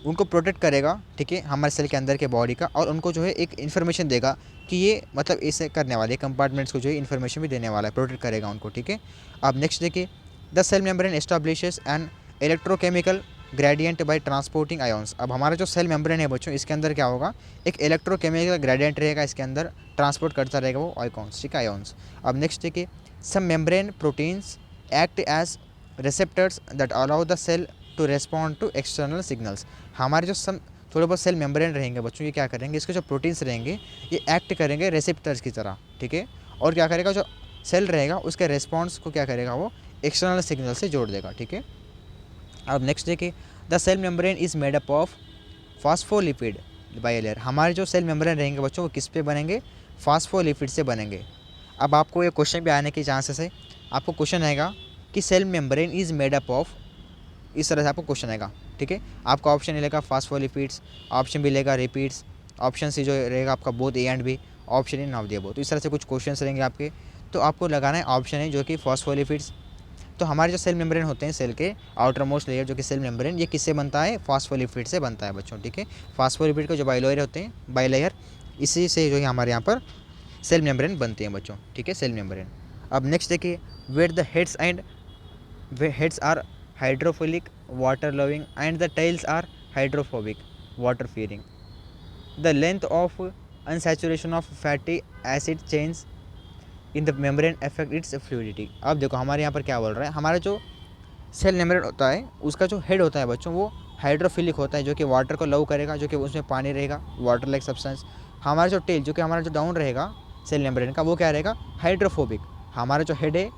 उनको प्रोटेक्ट करेगा, ठीक है, हमारे सेल के अंदर के बॉडी का, और उनको जो है एक इन्फॉर्मेशन देगा कि ये मतलब इसे करने वाले कंपार्टमेंट्स को जो है इन्फॉर्मेशन भी देने वाला है, प्रोटेक्ट करेगा उनको, ठीक है। अब नेक्स्ट देखिए the cell membrane establishes an electrochemical gradient by transporting ions. अब हमारा जो सेल मेम्ब्रेन है बच्चों, इसके अंदर क्या होगा, एक इलेक्ट्रोकेमिकल ग्रेडियंट रहेगा, इसके अंदर ट्रांसपोर्ट करता रहेगा वो आइकॉन्स, ठीक है, आयॉन्स। अब नेक्स्ट देखिए some membrane proteins act as receptors that allow the cell to respond to external signals. हमारे जो सम थोड़े बहुत सेल मेम्ब्रेन रहेंगे बच्चों, ये क्या करेंगे, इसके जो प्रोटीन्स रहेंगे ये एक्ट करेंगे रिसेप्टर्स की तरह, ठीक है, और क्या करेगा, जो सेल रहेगा उसके रेस्पॉन्स को क्या करेगा, वो एक्सटर्नल सिग्नल से जोड़ देगा, ठीक है। अब नेक्स्ट देखिए the cell membrane is made up of phospholipid bilayer. हमारे जो सेल मेम्ब्रेन रहेंगे बच्चों वो किस पे बनेंगे, फॉस्फोलिपिड से बनेंगे। अब आपको ये क्वेश्चन भी आने के चांसेस है, आपको क्वेश्चन आएगा कि cell membrane is made up of, इस तरह से आपको क्वेश्चन आएगा, ठीक है। आपका ऑप्शन लेगा फॉस्फोलिपिड्स, ऑप्शन भी लेगा रिपीड्स, ऑप्शन सी जो रहेगा आपका both A and B, option in of the above. तो इस तरह से कुछ क्वेश्चन रहेंगे आपके, तो आपको लगाना है ऑप्शन है जो कि फॉस्फोलिपिड्स। तो हमारे जो सेल मेम्ब्रेन होते हैं सेल के आउटर मोस्ट लेयर जो कि सेल मेम्ब्रेन, ये किससे बनता है, फॉस्फोलिपिड से बनता है बच्चों, ठीक है। फॉस्फोलिपिड के जो बाइलेयर होते हैं, बाइलेयर, इसी से जो है हमारे यहाँ पर सेल मेम्ब्रेन बनते हैं बच्चों, ठीक है, सेल मेम्ब्रेन। अब नेक्स्ट देखिए where the heads are hydrophilic water loving and the tails are hydrophobic water fearing. The length of unsaturation of fatty acid change in the membrane affect its fluidity. अब देखो हमारे यहाँ पर क्या बोल रहा है, हमारा जो सेल मेम्ब्रेन होता है उसका जो हेड होता है बच्चों वो हाइड्रोफिलिक होता है, जो कि वाटर को लव करेगा, जो कि उसमें पानी रहेगा, वाटर लाइक सब्सटेंस। हमारा जो टेल जो कि हमारा जो डाउन रहेगा सेल मेम्ब्रेन का, वो क्या रहेगा, हाइड्रोफोबिक। हमारा जो हेड है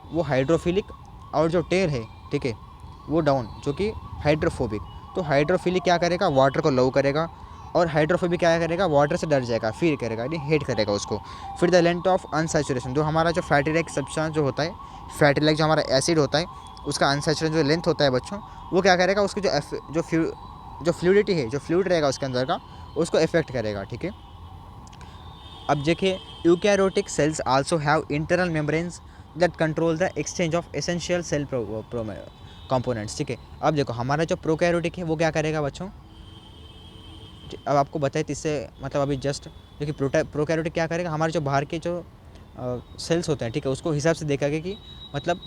वो हाइड्रोफिलिक और जो टेल है, ठीक है, वो डाउन जो कि हाइड्रोफोबिक। तो हाइड्रोफिलिक क्या करेगा, वाटर को लव करेगा, और हाइड्रोफोबिक क्या करेगा, वाटर से डर जाएगा, फिर करेगा, यानी हेट करेगा उसको। फिर द लेंथ ऑफ अनसैचुरेशन, जो हमारा जो फैटी लाइक सब्सटेंस जो होता है, फैटी लाइक जो हमारा एसिड होता है उसका अनसैचुरेशन जो लेंथ होता है बच्चों, वो क्या करेगा, उसकी जो फ्लूइडिटी है, जो फ्लूइड रहेगा उसके अंदर का, उसको इफेक्ट करेगा, ठीक है। अब देखिए eukaryotic cells also have internal membranes that control the exchange of essential cell components, ठीक है। अब देखो हमारा जो प्रोकैरियोटिक है वो क्या करेगा बच्चों, अब आपको बताए इससे मतलब अभी जस्ट जो कि प्रोकैरियोटिक क्या करेगा, हमारे जो बाहर के जो सेल्स होते हैं, ठीक है, उसको हिसाब से देखा गया कि मतलब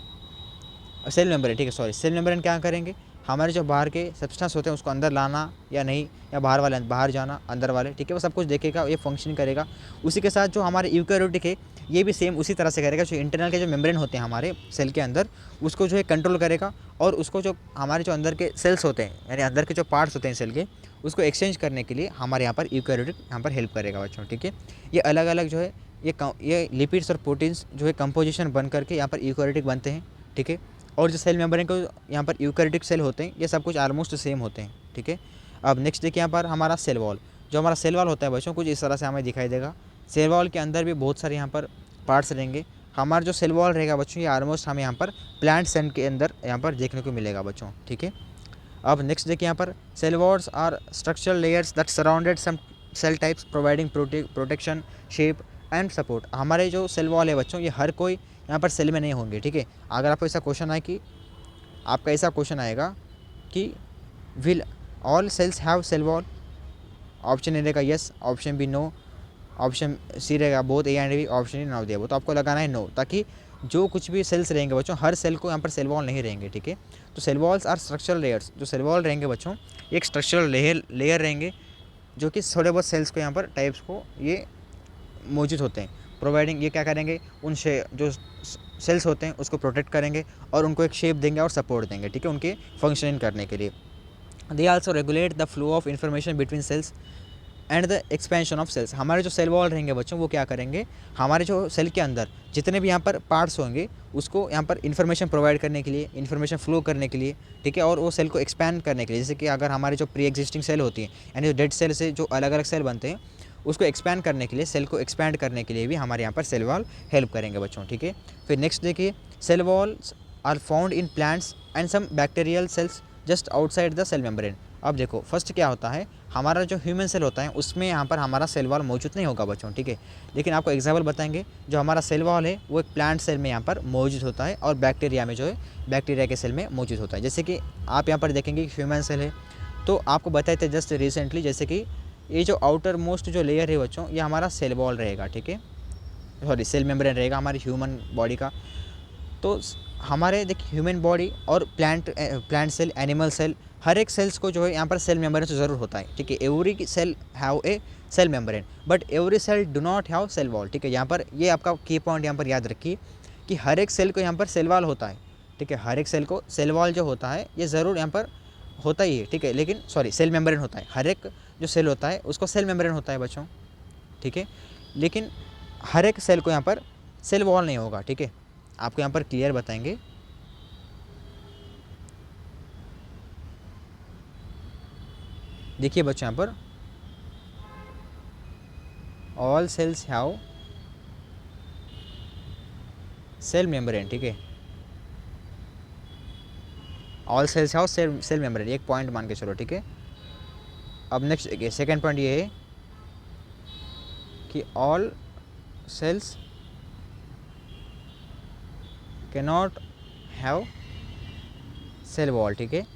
सेल मेम्ब्रेन, ठीक है, सॉरी, सेल मेम्ब्रेन क्या करेंगे, हमारे जो बाहर के सब्सटेंस होते हैं उसको अंदर लाना या नहीं, या बाहर वाले बाहर जाना, अंदर वाले, ठीक है, वो सब कुछ देखेगा, ये फंक्शन करेगा। उसी के साथ जो हमारे यूकैरियोटिक है ये भी सेम उसी तरह से करेगा, जो इंटरनल के जो मेम्ब्रेन होते हैं हमारे सेल के अंदर उसको जो है कंट्रोल करेगा, और उसको जो हमारे जो अंदर के सेल्स होते हैं यानी अंदर के जो पार्ट्स होते हैं सेल के, उसको एक्सचेंज करने के लिए हमारे यहाँ पर यूकैरियोटिक यहाँ पर हेल्प करेगा बच्चों, ठीक है। ये अलग अलग जो है ये लिपिड्स और प्रोटीन्स जो है कंपोजिशन बन करके यहाँ पर यूकैरियोटिक बनते हैं, ठीक है। और जो सेल मेम्ब्रेन को यहाँ पर यूकैरियोटिक सेल होते हैं, ये सब कुछ ऑलमोस्ट सेम होते हैं, ठीक है। अब नेक्स्ट देखिए यहाँ पर हमारा सेल वॉल। जो हमारा सेल वॉल होता है बच्चों, कुछ इस तरह से हमें दिखाई देगा। सेल वॉल के अंदर भी बहुत सारे यहाँ पर पार्ट्स रहेंगे। हमारा जो सेल वॉल रहेगा बच्चों, ये ऑलमोस्ट हमें यहाँ पर प्लांट सेल के अंदर यहाँ पर देखने को मिलेगा बच्चों, ठीक है। अब नेक्स्ट देखिए यहाँ पर cell walls are structural layers that surrounded some cell types providing protection, shape and support. हमारे जो सेल वॉल है बच्चों, ये हर कोई यहाँ पर सेल में नहीं होंगे, ठीक है। अगर आपको ऐसा क्वेश्चन आए कि आपका ऐसा क्वेश्चन आएगा कि will all cells have cell wall, option A रहेगा yes, option B no, option C रहेगा both A and B, option D not दिया वो, तो आपको लगाना है नो, ताकि जो कुछ भी सेल्स रहेंगे बच्चों, हर सेल को यहाँ पर सेल वॉल नहीं रहेंगे, ठीक है। तो cell walls are structural layers. जो सेल वॉल रहेंगे बच्चों, एक स्ट्रक्चरल लेयर रहेंगे जो कि थोड़े बहुत सेल्स को यहाँ पर टाइप्स को ये मौजूद होते हैं। प्रोवाइडिंग, ये क्या करेंगे, उन जो सेल्स होते हैं उसको प्रोटेक्ट करेंगे और उनको एक शेप देंगे और सपोर्ट देंगे, ठीक है, उनके फंक्शनिंग करने के लिए। They also regulate the flow of information between cells and the expansion of cells. हमारे जो सेल वॉल रहेंगे बच्चों, वो क्या करेंगे, हमारे जो सेल के अंदर जितने भी यहाँ पर पार्ट्स होंगे उसको यहाँ पर इन्फॉर्मेशन प्रोवाइड करने के लिए, इन्फॉर्मेशन फ्लो करने के लिए, ठीक है, और वो सेल को एक्सपैंड करने के लिए। जैसे कि अगर हमारे जो प्री एग्जिस्टिंग सेल होती है, यानी जो डेड सेल से जो अलग अलग सेल बनते हैं, उसको एक्सपैंड करने के लिए, सेल को एक्सपैंड करने के लिए भी हमारे यहाँ पर सेल वॉल हेल्प करेंगे बच्चों, ठीक है। फिर नेक्स्ट देखिए, cell walls are found in plants and some bacterial cells just outside the cell membrane. अब देखो फर्स्ट क्या होता है, हमारा जो ह्यूमन सेल होता है उसमें यहाँ पर हमारा सेल वॉल मौजूद नहीं होगा बच्चों, ठीक है। लेकिन आपको एग्जाम्पल बताएंगे, जो हमारा सेल वॉल है वो एक प्लांट सेल में यहाँ पर मौजूद होता है और बैक्टीरिया में जो है बैक्टीरिया के सेल में मौजूद होता है। जैसे कि आप यहाँ पर देखेंगे ह्यूमन सेल है, तो आपको बताए थे जस्ट रिसेंटली, जैसे कि ये जो आउटर मोस्ट जो लेयर है बच्चों, ये हमारा सेल वॉल रहेगा, ठीक है, सॉरी सेल मेम्ब्रेन रहेगा हमारी ह्यूमन बॉडी का। तो हमारे देखिए ह्यूमन बॉडी और प्लांट सेल, एनिमल सेल, हर एक सेल्स को जो है यहाँ पर सेल मेम्ब्रेन तो ज़रूर होता है, ठीक है। Every cell have a cell membrane but every cell do not have cell wall, ठीक है। यहाँ पर ये आपका की पॉइंट यहाँ पर याद रखिए कि हर एक सेल को यहाँ पर सेल वॉल होता है, ठीक है। हर एक सेल को सेल वॉल जो होता है ये ज़रूर यहाँ पर होता ही है, ठीक है, लेकिन सॉरी सेल मेम्ब्रेन होता है। हर एक जो सेल होता है उसको सेल मेम्ब्रेन होता है बच्चों, ठीक है, लेकिन हर एक सेल को यहाँ पर सेल वॉल नहीं होगा, ठीक है। आपको यहाँ पर क्लियर बताएंगे। देखिए बच्चों यहाँ पर all cells have cell membrane, ठीक है, all cells have cell membrane, एक पॉइंट मान के चलो, ठीक है। अब नेक्स्ट देखिए सेकेंड पॉइंट ये है कि all cells cannot have cell wall, ठीक है।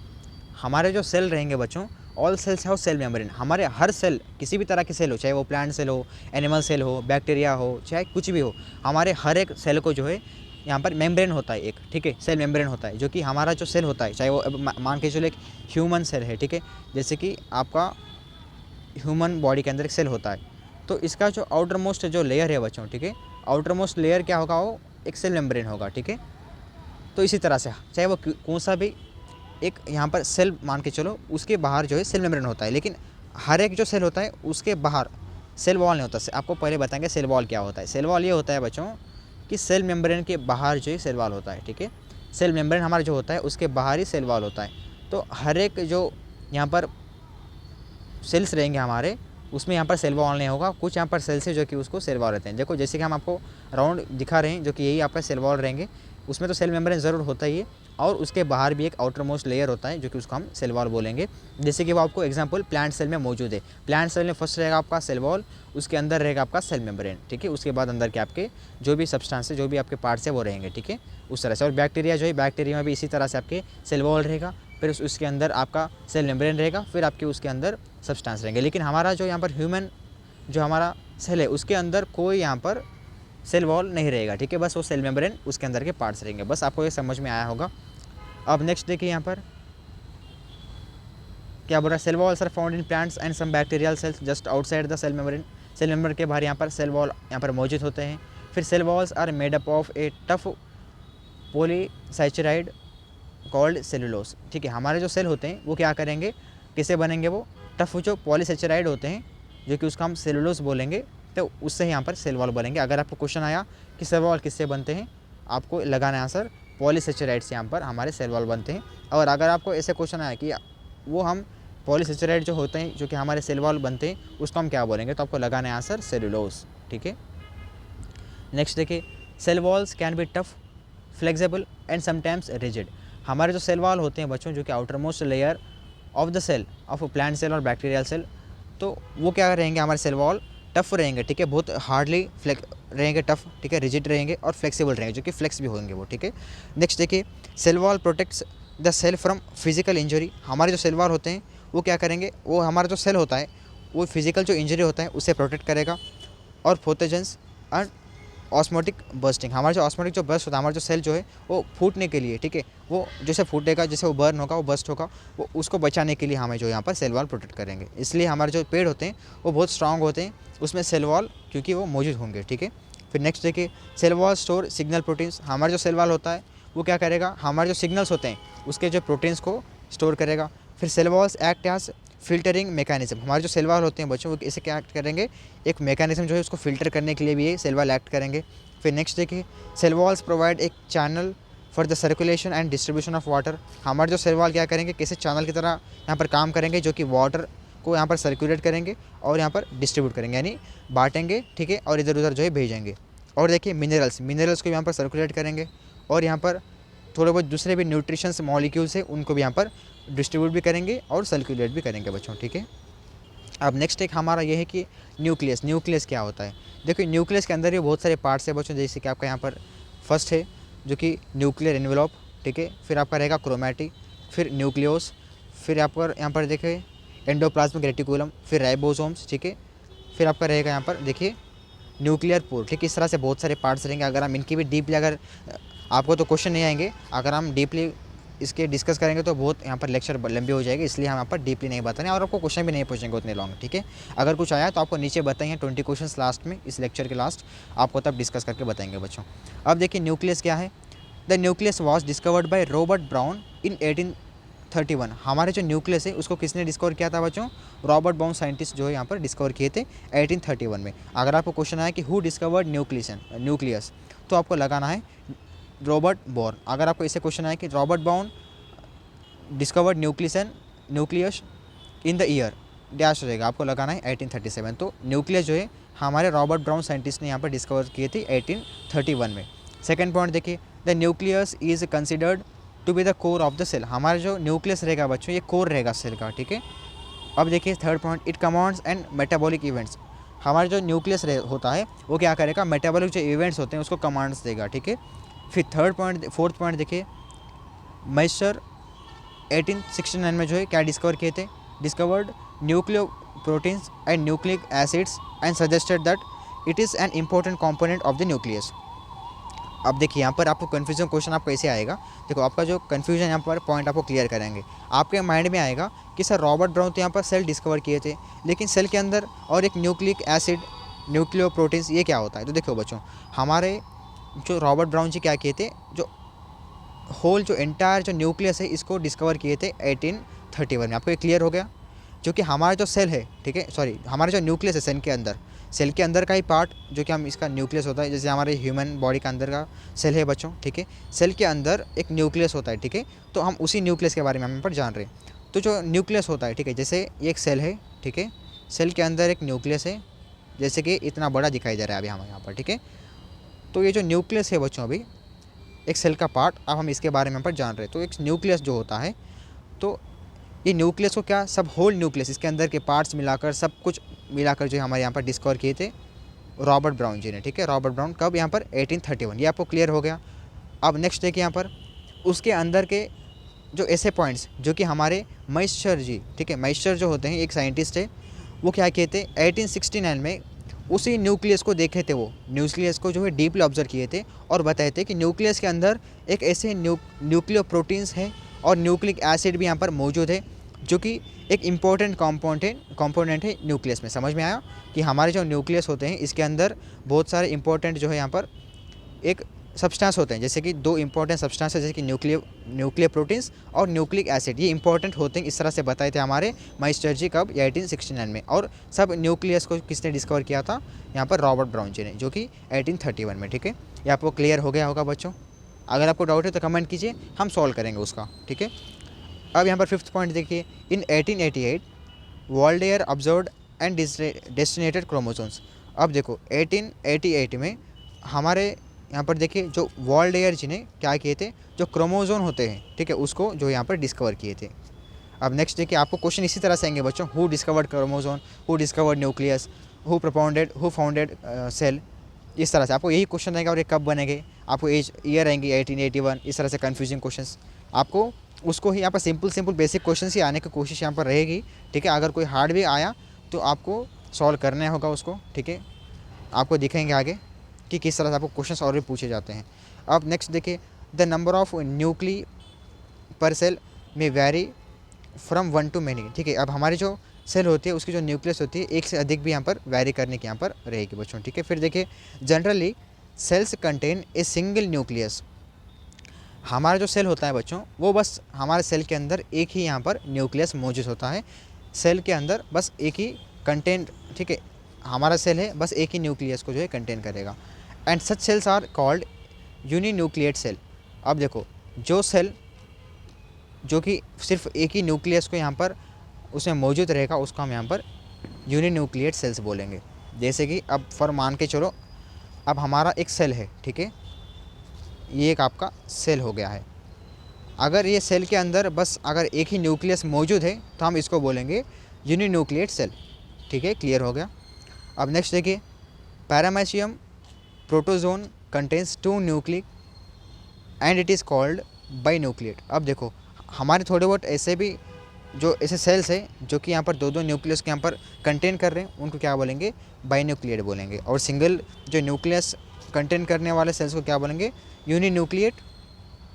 हमारे जो सेल रहेंगे बच्चों, all cells have cell membrane. हमारे हर सेल, किसी भी तरह की सेल हो, चाहे वो प्लांट सेल हो, एनिमल सेल हो, बैक्टीरिया हो, चाहे कुछ भी हो, हमारे हर एक सेल को जो है यहाँ पर मेम्ब्रेन होता है एक, ठीक है, सेल मेम्ब्रेन होता है। जो कि हमारा जो सेल होता है, चाहे वो मान के चलो एक ह्यूमन सेल है, ठीक है, जैसे कि आपका ह्यूमन बॉडी के अंदर एक सेल होता है, तो इसका जो आउटर मोस्ट जो लेयर है बच्चों, ठीक है, आउटर मोस्ट लेयर क्या होगा, वो एक सेल मेम्ब्रेन होगा, ठीक है। तो इसी तरह से चाहे वो कौन सा भी एक यहाँ पर सेल मान के चलो, उसके बाहर जो है सेल मेम्ब्रेन होता है, लेकिन हर एक जो सेल होता है उसके बाहर सेल वॉल नहीं होता। आपको पहले बताएंगे सेल वॉल क्या होता है। सेल वॉल ये होता है बच्चों कि सेल मेम्ब्रेन के बाहर जो है सेल वॉल होता है, ठीक है। सेल मेम्ब्रेन हमारा जो होता है उसके बाहर ही सेल वॉल होता है। तो हर एक जो यहाँ पर सेल्स रहेंगे हमारे, उसमें यहाँ पर सेल वॉल नहीं होगा। कुछ यहाँ पर सेल्स है जो कि उसको सेल वॉल रहते हैं। देखो जैसे कि हम आपको राउंड दिखा रहे हैं, जो कि यही आपका सेल वॉल रहेंगे, उसमें तो सेल मेम्ब्रेन ज़रूर होता ही है, और उसके बाहर भी एक आउटर मोस्ट लेयर होता है जो कि उसको हम सेल वॉल बोलेंगे। जैसे कि वो आपको एग्जांपल प्लांट सेल में मौजूद है। प्लांट सेल में फर्स्ट रहेगा आपका सेल वॉल, उसके अंदर रहेगा आपका सेल मेम्ब्रेन, ठीक है। उसके बाद अंदर के आपके जो भी सब्सटेंस है, जो भी आपके पार्ट्स है वो रहेंगे, ठीक है, उस तरह से। और बैक्टीरिया जो है, बैक्टीरिया में भी इसी तरह से आपके सेल वॉल रहेगा, फिर उसके अंदर आपका सेल मेम्ब्रेन रहेगा, फिर आपके उसके अंदर सब्सटेंस रहेंगे। लेकिन हमारा जो यहाँ पर ह्यूमन जो हमारा सेल है, उसके अंदर कोई यहाँ पर सेल वॉल नहीं रहेगा, ठीक है, बस वो सेल मेम्ब्रेन उसके अंदर के पार्ट्स रहेंगे। बस आपको ये समझ में आया होगा। अब नेक्स्ट देखिए यहाँ पर क्या बोल रहा है, cell walls are found in plants and some bacterial cells just outside the cell membrane. Cell membrane के बाहर यहाँ पर सेल वॉल यहाँ पर मौजूद होते हैं। फिर cell walls are made up of a tough polysaccharide called cellulose, ठीक है। हमारे जो सेल होते हैं वो क्या करेंगे, किससे बनेंगे, वो टफ जो पॉलीसैचराइड होते हैं, जो कि उसका हम सेलुलोज बोलेंगे, तो उससे यहाँ पर सेल वॉल बनेंगे। अगर आपको क्वेश्चन आया कि सेल वॉल किससे बनते हैं, आपको लगाना है आंसर पॉलीसेचुराइड से यहाँ पर हमारे सेल वॉल बनते हैं। और अगर आपको ऐसे क्वेश्चन आया कि वो हम पॉलीसेचुराइड जो होते हैं जो कि हमारे सेल वॉल बनते हैं उसको हम क्या बोलेंगे, तो आपको लगाना है आंसर सेलुलोज। ठीक है, नेक्स्ट देखिए, cell walls can be tough, flexible and sometimes rigid. हमारे जो सेल वॉल होते हैं बच्चों, जो कि outer most layer of the cell of plant cell और बैक्टीरियल सेल, तो वो क्या रहेंगे, हमारे सेल वॉल टफ रहेंगे। ठीक है, बहुत हार्डली रहेंगे, टफ, ठीक है, रिजिड रहेंगे और फ्लेक्सिबल रहेंगे, जो कि फ्लेक्स भी होंगे वो। ठीक है, नेक्स्ट देखिए, cell wall protects the cell from physical injury. हमारे जो सेल वॉल होते हैं वो क्या करेंगे, वो हमारा जो सेल होता है वो फिजिकल जो इंजरी होता है उससे प्रोटेक्ट करेगा। और फोथेजेंस एंड ऑस्मोटिक बर्स्टिंग, हमारा जो ऑस्मोटिक जो बर्स्ट होता है, हमारा जो सेल जो है वो फूटने के लिए, ठीक है, वो जैसे फूटेगा, जैसे वो बर्न होगा, वो बर्स्ट होगा, वो उसको बचाने के लिए हमें जो यहाँ पर सेल वॉल प्रोटेक्ट करेंगे। इसलिए हमारे जो पेड़ होते हैं वो बहुत स्ट्रांग होते हैं, उसमें सेल वॉल क्योंकि वो मौजूद होंगे। ठीक है, फिर नेक्स्ट देखिए, cell wall store signal proteins. हमारा जो सेल वॉल होता है वो क्या करेगा, हमारे जो सिग्नल्स होते हैं उसके जो प्रोटीन्स को स्टोर करेगा। फिर cell walls act as filtering mechanism. हमारे जो सेल वॉल होते हैं बच्चों, वो इसे क्या एक्ट करेंगे, एक मैकेनिज्म जो है उसको फिल्टर करने के लिए भी ये सेल वॉल एक्ट करेंगे। फिर नेक्स्ट देखिए, सेल वॉल्स प्रोवाइड एक channel for the circulation and distribution of water. हमारे जो सेल वॉल क्या करेंगे, किसी चैनल की तरह यहाँ पर काम करेंगे, जो कि वाटर को यहाँ पर सर्कुलेट करेंगे और यहाँ पर डिस्ट्रीब्यूट करेंगे, यानी बांटेंगे, ठीक है, और इधर उधर जो है भेजेंगे। और देखिए मिनरल्स को यहाँ पर सर्कुलेट करेंगे और यहाँ पर थोड़े बहुत दूसरे भी न्यूट्रिशंस मॉलिक्यूल्स है उनको भी यहाँ पर डिस्ट्रीब्यूट भी करेंगे और सर्कुलेट भी करेंगे बच्चों। ठीक है, अब नेक्स्ट एक हमारा ये है कि न्यूक्लियस क्या होता है। देखिए, न्यूक्लियस के अंदर भी बहुत सारे पार्ट्स है बच्चों, जैसे कि आपका यहाँ पर फर्स्ट है जो कि न्यूक्लियर एनवेलप, ठीक है, फिर आपका रहेगा क्रोमैटिक, फिर न्यूक्लियोस, फिर आपका यहाँ पर देखिए एंडोप्लाज्मिक रेटिकुलम, फिर राइबोसोम्स, ठीक है, फिर आपका रहेगा यहाँ पर देखिए न्यूक्लियर पोर। ठीक है, इस तरह से बहुत सारे पार्ट्स रहेंगे। अगर हम इनकी भी डीपली, अगर आपको तो क्वेश्चन नहीं आएंगे, अगर हम डीपली इसके डिस्कस करेंगे तो बहुत यहाँ पर लेक्चर लंबी हो जाएगी, इसलिए हम यहाँ पर डीपली नहीं बताएंगे और आपको क्वेश्चन भी नहीं पूछेंगे उतने लॉन्ग। ठीक है, अगर कुछ आया तो आपको नीचे बताएंगे 20 क्वेश्चन लास्ट में, इस लेक्चर के लास्ट आपको तब डिस्कस करके बताएंगे बच्चों। अब देखिए न्यूक्लियस क्या है। The nucleus was discovered by Robert brown इन 1831। हमारे जो न्यूक्लियस है उसको किसने डिस्कवर किया था बच्चों, रॉबर्ट ब्राउन साइंटिस्ट जो है यहाँ पर डिस्कवर किए थे 1831 में। अगर आपको क्वेश्चन आया कि हु डिस्कवर्ड न्यूक्लियस, तो आपको लगाना है रॉबर्ट बोर। अगर आपको ऐसे क्वेश्चन आया कि Robert brown discovered nucleus in the year dash रहेगा, आपको लगाना है 1837। तो न्यूक्लियस जो है हमारे रॉबर्ट ब्राउन साइंटिस्ट ने यहाँ पर डिस्कवर किए थे 1831 में। सेकेंड पॉइंट देखिए, the nucleus is considered to be the core of the cell. हमारा जो न्यूक्लियस रहेगा बच्चों, ये कोर रहेगा सेल का। ठीक है, अब देखिए third point, it commands and metabolic events. हमारा जो न्यूक्लियस होता है वो क्या करेगा, मेटाबॉलिक जो इवेंट्स होते हैं उसको कमांड्स देगा। ठीक है, फिर फोर्थ पॉइंट देखिए, मैस्चर 1869 में जो है क्या डिस्कवर किए थे, discovered nucleo proteins and nucleic acids and suggested that it is an important component of the nucleus. अब देखिए यहाँ पर आपको कन्फ्यूजन क्वेश्चन आपको ऐसे आएगा, देखो आपका जो कन्फ्यूजन यहाँ पर पॉइंट आपको क्लियर करेंगे। आपके माइंड में आएगा कि सर रॉबर्ट ब्राउन तो यहाँ पर सेल डिस्कवर किए थे, लेकिन सेल के अंदर और एक न्यूक्लिक एसिड न्यूक्लियो प्रोटीन्स ये क्या होता है। तो देखो बच्चों, हमारे जो रॉबर्ट ब्राउन जी क्या किए थे, जो होल जो एंटायर जो न्यूक्लियस है इसको डिस्कवर किए थे 1831 में। आपको ये क्लियर हो गया, जो कि हमारा जो सेल है, ठीक है, सॉरी हमारा जो न्यूक्लियस है सेल के अंदर का ही पार्ट जो कि हम इसका न्यूक्लियस होता है, जैसे हमारे ह्यूमन बॉडी का अंदर का सेल है बच्चों। ठीक है, सेल के अंदर एक न्यूक्लियस होता है। ठीक है, तो हम उसी न्यूक्लियस के बारे में हम यहाँ पर जान रहे हैं। तो जो न्यूक्लियस होता है, ठीक है, जैसे ये एक सेल है, ठीक है, सेल के अंदर एक न्यूक्लियस है, जैसे कि इतना बड़ा दिखाई दे रहा है अभी हमें यहाँ पर। ठीक है, तो ये जो न्यूक्लियस है बच्चों, अभी एक सेल का पार्ट, अब हम इसके बारे में यहाँ पर जान रहे हैं। तो एक न्यूक्लियस जो होता है, तो ये न्यूक्लियस को क्या, सब होल न्यूक्लियस, इसके अंदर के पार्ट्स मिलाकर, सब कुछ मिलाकर जो हमारे यहाँ पर डिस्कवर किए थे रॉबर्ट ब्राउन जी ने। ठीक है, रॉबर्ट ब्राउन कब, यहाँ पर 1831, ये आपको क्लियर हो गया। अब नेक्स्ट देखिए यहाँ पर उसके अंदर के जो ऐसे पॉइंट्स जो कि हमारे मैस्चर जी, ठीक है, मैस्चर जो होते हैं एक साइंटिस्ट है, वो क्या किए थे 1869 में उसी न्यूक्लियस को देखे थे, वो न्यूक्लियस को जो है डीपली ऑब्जर्व किए थे और बताए थे कि न्यूक्लियस के अंदर एक ऐसे न्यूक्लियो प्रोटीन्स है और न्यूक्लिक एसिड भी यहाँ पर मौजूद है, जो कि एक इम्पॉर्टेंट कंपोनेंट है न्यूक्लियस में। समझ में आया कि हमारे जो न्यूक्लियस होते हैं इसके अंदर बहुत सारे इंपॉर्टेंट जो है यहाँ पर एक सब्सटेंस होते हैं, जैसे कि दो इंपॉर्टेंट सब्सटेंस है, जैसे कि न्यूक्लियर प्रोटीन्स और न्यूक्लिक एसिड, ये इंपॉर्टेंट होते हैं। इस तरह से बताए थे हमारे माइस्टर जी कब, 1869 में। और सब न्यूक्लियस को किसने डिस्कवर किया था, यहाँ पर रॉबर्ट ब्राउन जी ने, जो कि 1831 में। ठीक है, ये आपको क्लियर हो गया होगा बच्चों। अगर आपको डाउट है तो कमेंट कीजिए, हम सॉल्व करेंगे उसका। ठीक है, अब यहाँ पर 5th पॉइंट देखिए, इन 1888 वॉल्डेयर ऑब्जर्व्ड एंड डेस्टिनेटेड क्रोमोसोम्स। अब देखो 1888 में हमारे यहाँ पर देखिए जो वॉल्डेयर जी ने क्या किए थे, जो क्रोमोजोम होते हैं, ठीक है, उसको जो यहाँ पर डिस्कवर किए थे। अब नेक्स्ट देखिए, आपको क्वेश्चन इसी तरह से आएंगे बच्चों, who discovered chromosome, who discovered nucleus, who founded cell. इस तरह से आपको यही क्वेश्चन आएगा। और ये कब बनेंगे, आपको एज ईयर आएंगे 1881, इस तरह से कन्फ्यूजिंग क्वेश्चन। आपको उसको ही यहाँ पर सिंपल बेसिक क्वेश्चन ही आने की कोशिश यहाँ पर रहेगी। ठीक है, अगर कोई हार्ड भी आया तो आपको सॉल्व करना होगा उसको। ठीक है, आपको दिखेंगे आगे कि किस तरह से आपको क्वेश्चंस और भी पूछे जाते हैं। अब नेक्स्ट देखिए, द नंबर ऑफ न्यूक्ली पर सेल में वेरी फ्रॉम 1 to many। ठीक है, अब हमारी जो सेल होती है उसकी जो न्यूक्लियस होती है एक से अधिक भी यहाँ पर वेरी करने की यहाँ पर रहेगी बच्चों। ठीक है, फिर देखिए, generally sales contain a single nucleus. हमारा जो सेल होता है बच्चों, वो बस हमारे सेल के अंदर एक ही यहाँ पर न्यूक्लियस मौजूद होता है। सेल के अंदर बस एक ही कंटेंट, ठीक है, हमारा सेल है बस एक ही न्यूक्लियस को जो है कंटेन करेगा। And such cells are called uninucleate cell. अब देखो, जो सेल जो कि सिर्फ एक ही न्यूक्लियस को यहाँ पर उसमें मौजूद रहेगा, उसको हम यहाँ पर यूनिन्यूक्लिएट सेल्स बोलेंगे। जैसे कि अब फॉर मान के चलो, अब हमारा एक सेल है, ठीक है, ये एक आपका सेल हो गया है। अगर ये सेल के अंदर बस अगर एक ही न्यूक्लियस मौजूद है तो हम इसको बोलेंगे यूनिन्यूक्लिएट सेल। ठीक है, क्लियर हो गया। अब नेक्स्ट देखिए, paramecium protozoan contains 2 nucleic and it is called binucleate. अब देखो, हमारे थोड़े बहुत ऐसे भी जो ऐसे सेल्स हैं जो कि यहाँ पर दो दो न्यूक्लियस के यहाँ पर कंटेन कर रहे हैं, उनको क्या बोलेंगे, बाइन्यूक्लिएट बोलेंगे। और सिंगल जो न्यूक्लियस कंटेन करने वाले सेल्स को क्या बोलेंगे, यूनिन्यूक्लिएट।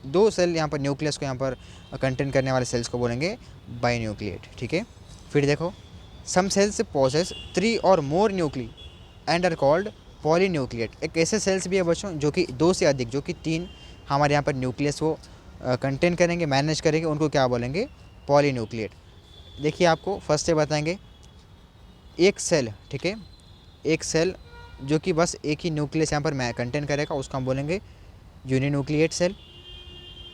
दो सेल यहाँ पर न्यूक्लियस को यहाँ पर कंटेन करने वाले सेल्स को बोलेंगे बाइन्यूक्लिएट। ठीक है, फिर देखो, सम सेल्स पोसेस 3 और मोर न्यूक्ली एंड आर कॉल्ड पॉलीन्यूक्लिएट। एक ऐसे सेल्स भी है बच्चों जो कि 2 से अधिक, जो कि 3 हमारे यहाँ पर न्यूक्लियस वो कंटेन करेंगे, मैनेज करेंगे, उनको क्या बोलेंगे, पॉलीन्यूक्लिएट। देखिए, आपको फर्स्ट से बताएंगे, एक सेल, ठीक है, एक सेल जो कि बस एक ही न्यूक्लियस यहाँ पर कंटेन करेगा, उसको हम बोलेंगे यूनिन्यूक्लिएट सेल।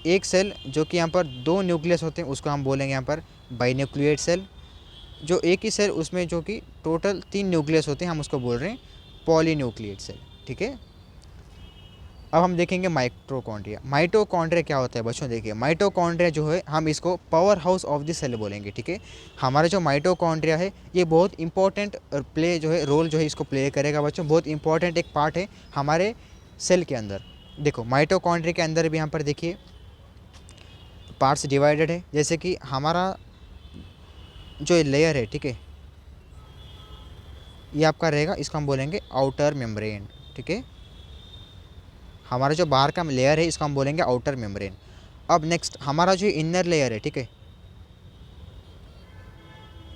एक सेल जो कि यहाँ पर 2 न्यूक्लियस होते हैं, उसको हम बोलेंगे यहाँ पर बाइन्यूक्लिएट सेल। जो एक ही सेल उसमें जो कि टोटल 3 न्यूक्लियस होते हैं, हम उसको बोल रहे हैं पॉलीन्यूक्लिएट सेल। ठीक है, अब हम देखेंगे माइटोकॉन्ड्रिया। माइटोकॉन्ड्रिया क्या होता है बच्चों, देखिए, माइटोकॉन्ड्रिया जो है हम इसको power house of the cell बोलेंगे। ठीक है, हमारा जो माइटोकॉन्ड्रिया है ये बहुत इंपॉर्टेंट प्ले जो है, रोल जो है इसको प्ले करेगा बच्चों, बहुत इंपॉर्टेंट एक पार्ट है हमारे सेल के अंदर। देखो, माइटोकॉन्ड्रिया के अंदर भी यहाँ पर देखिए पार्ट्स डिवाइडेड है। जैसे कि हमारा जो लेयर है, ठीक है, ये आपका रहेगा, इसको हम बोलेंगे आउटर मेम्ब्रेन। ठीक है, हमारा जो बाहर का लेयर है इसको हम बोलेंगे आउटर मेम्ब्रेन। अब नेक्स्ट हमारा जो इनर लेयर है, ठीक है,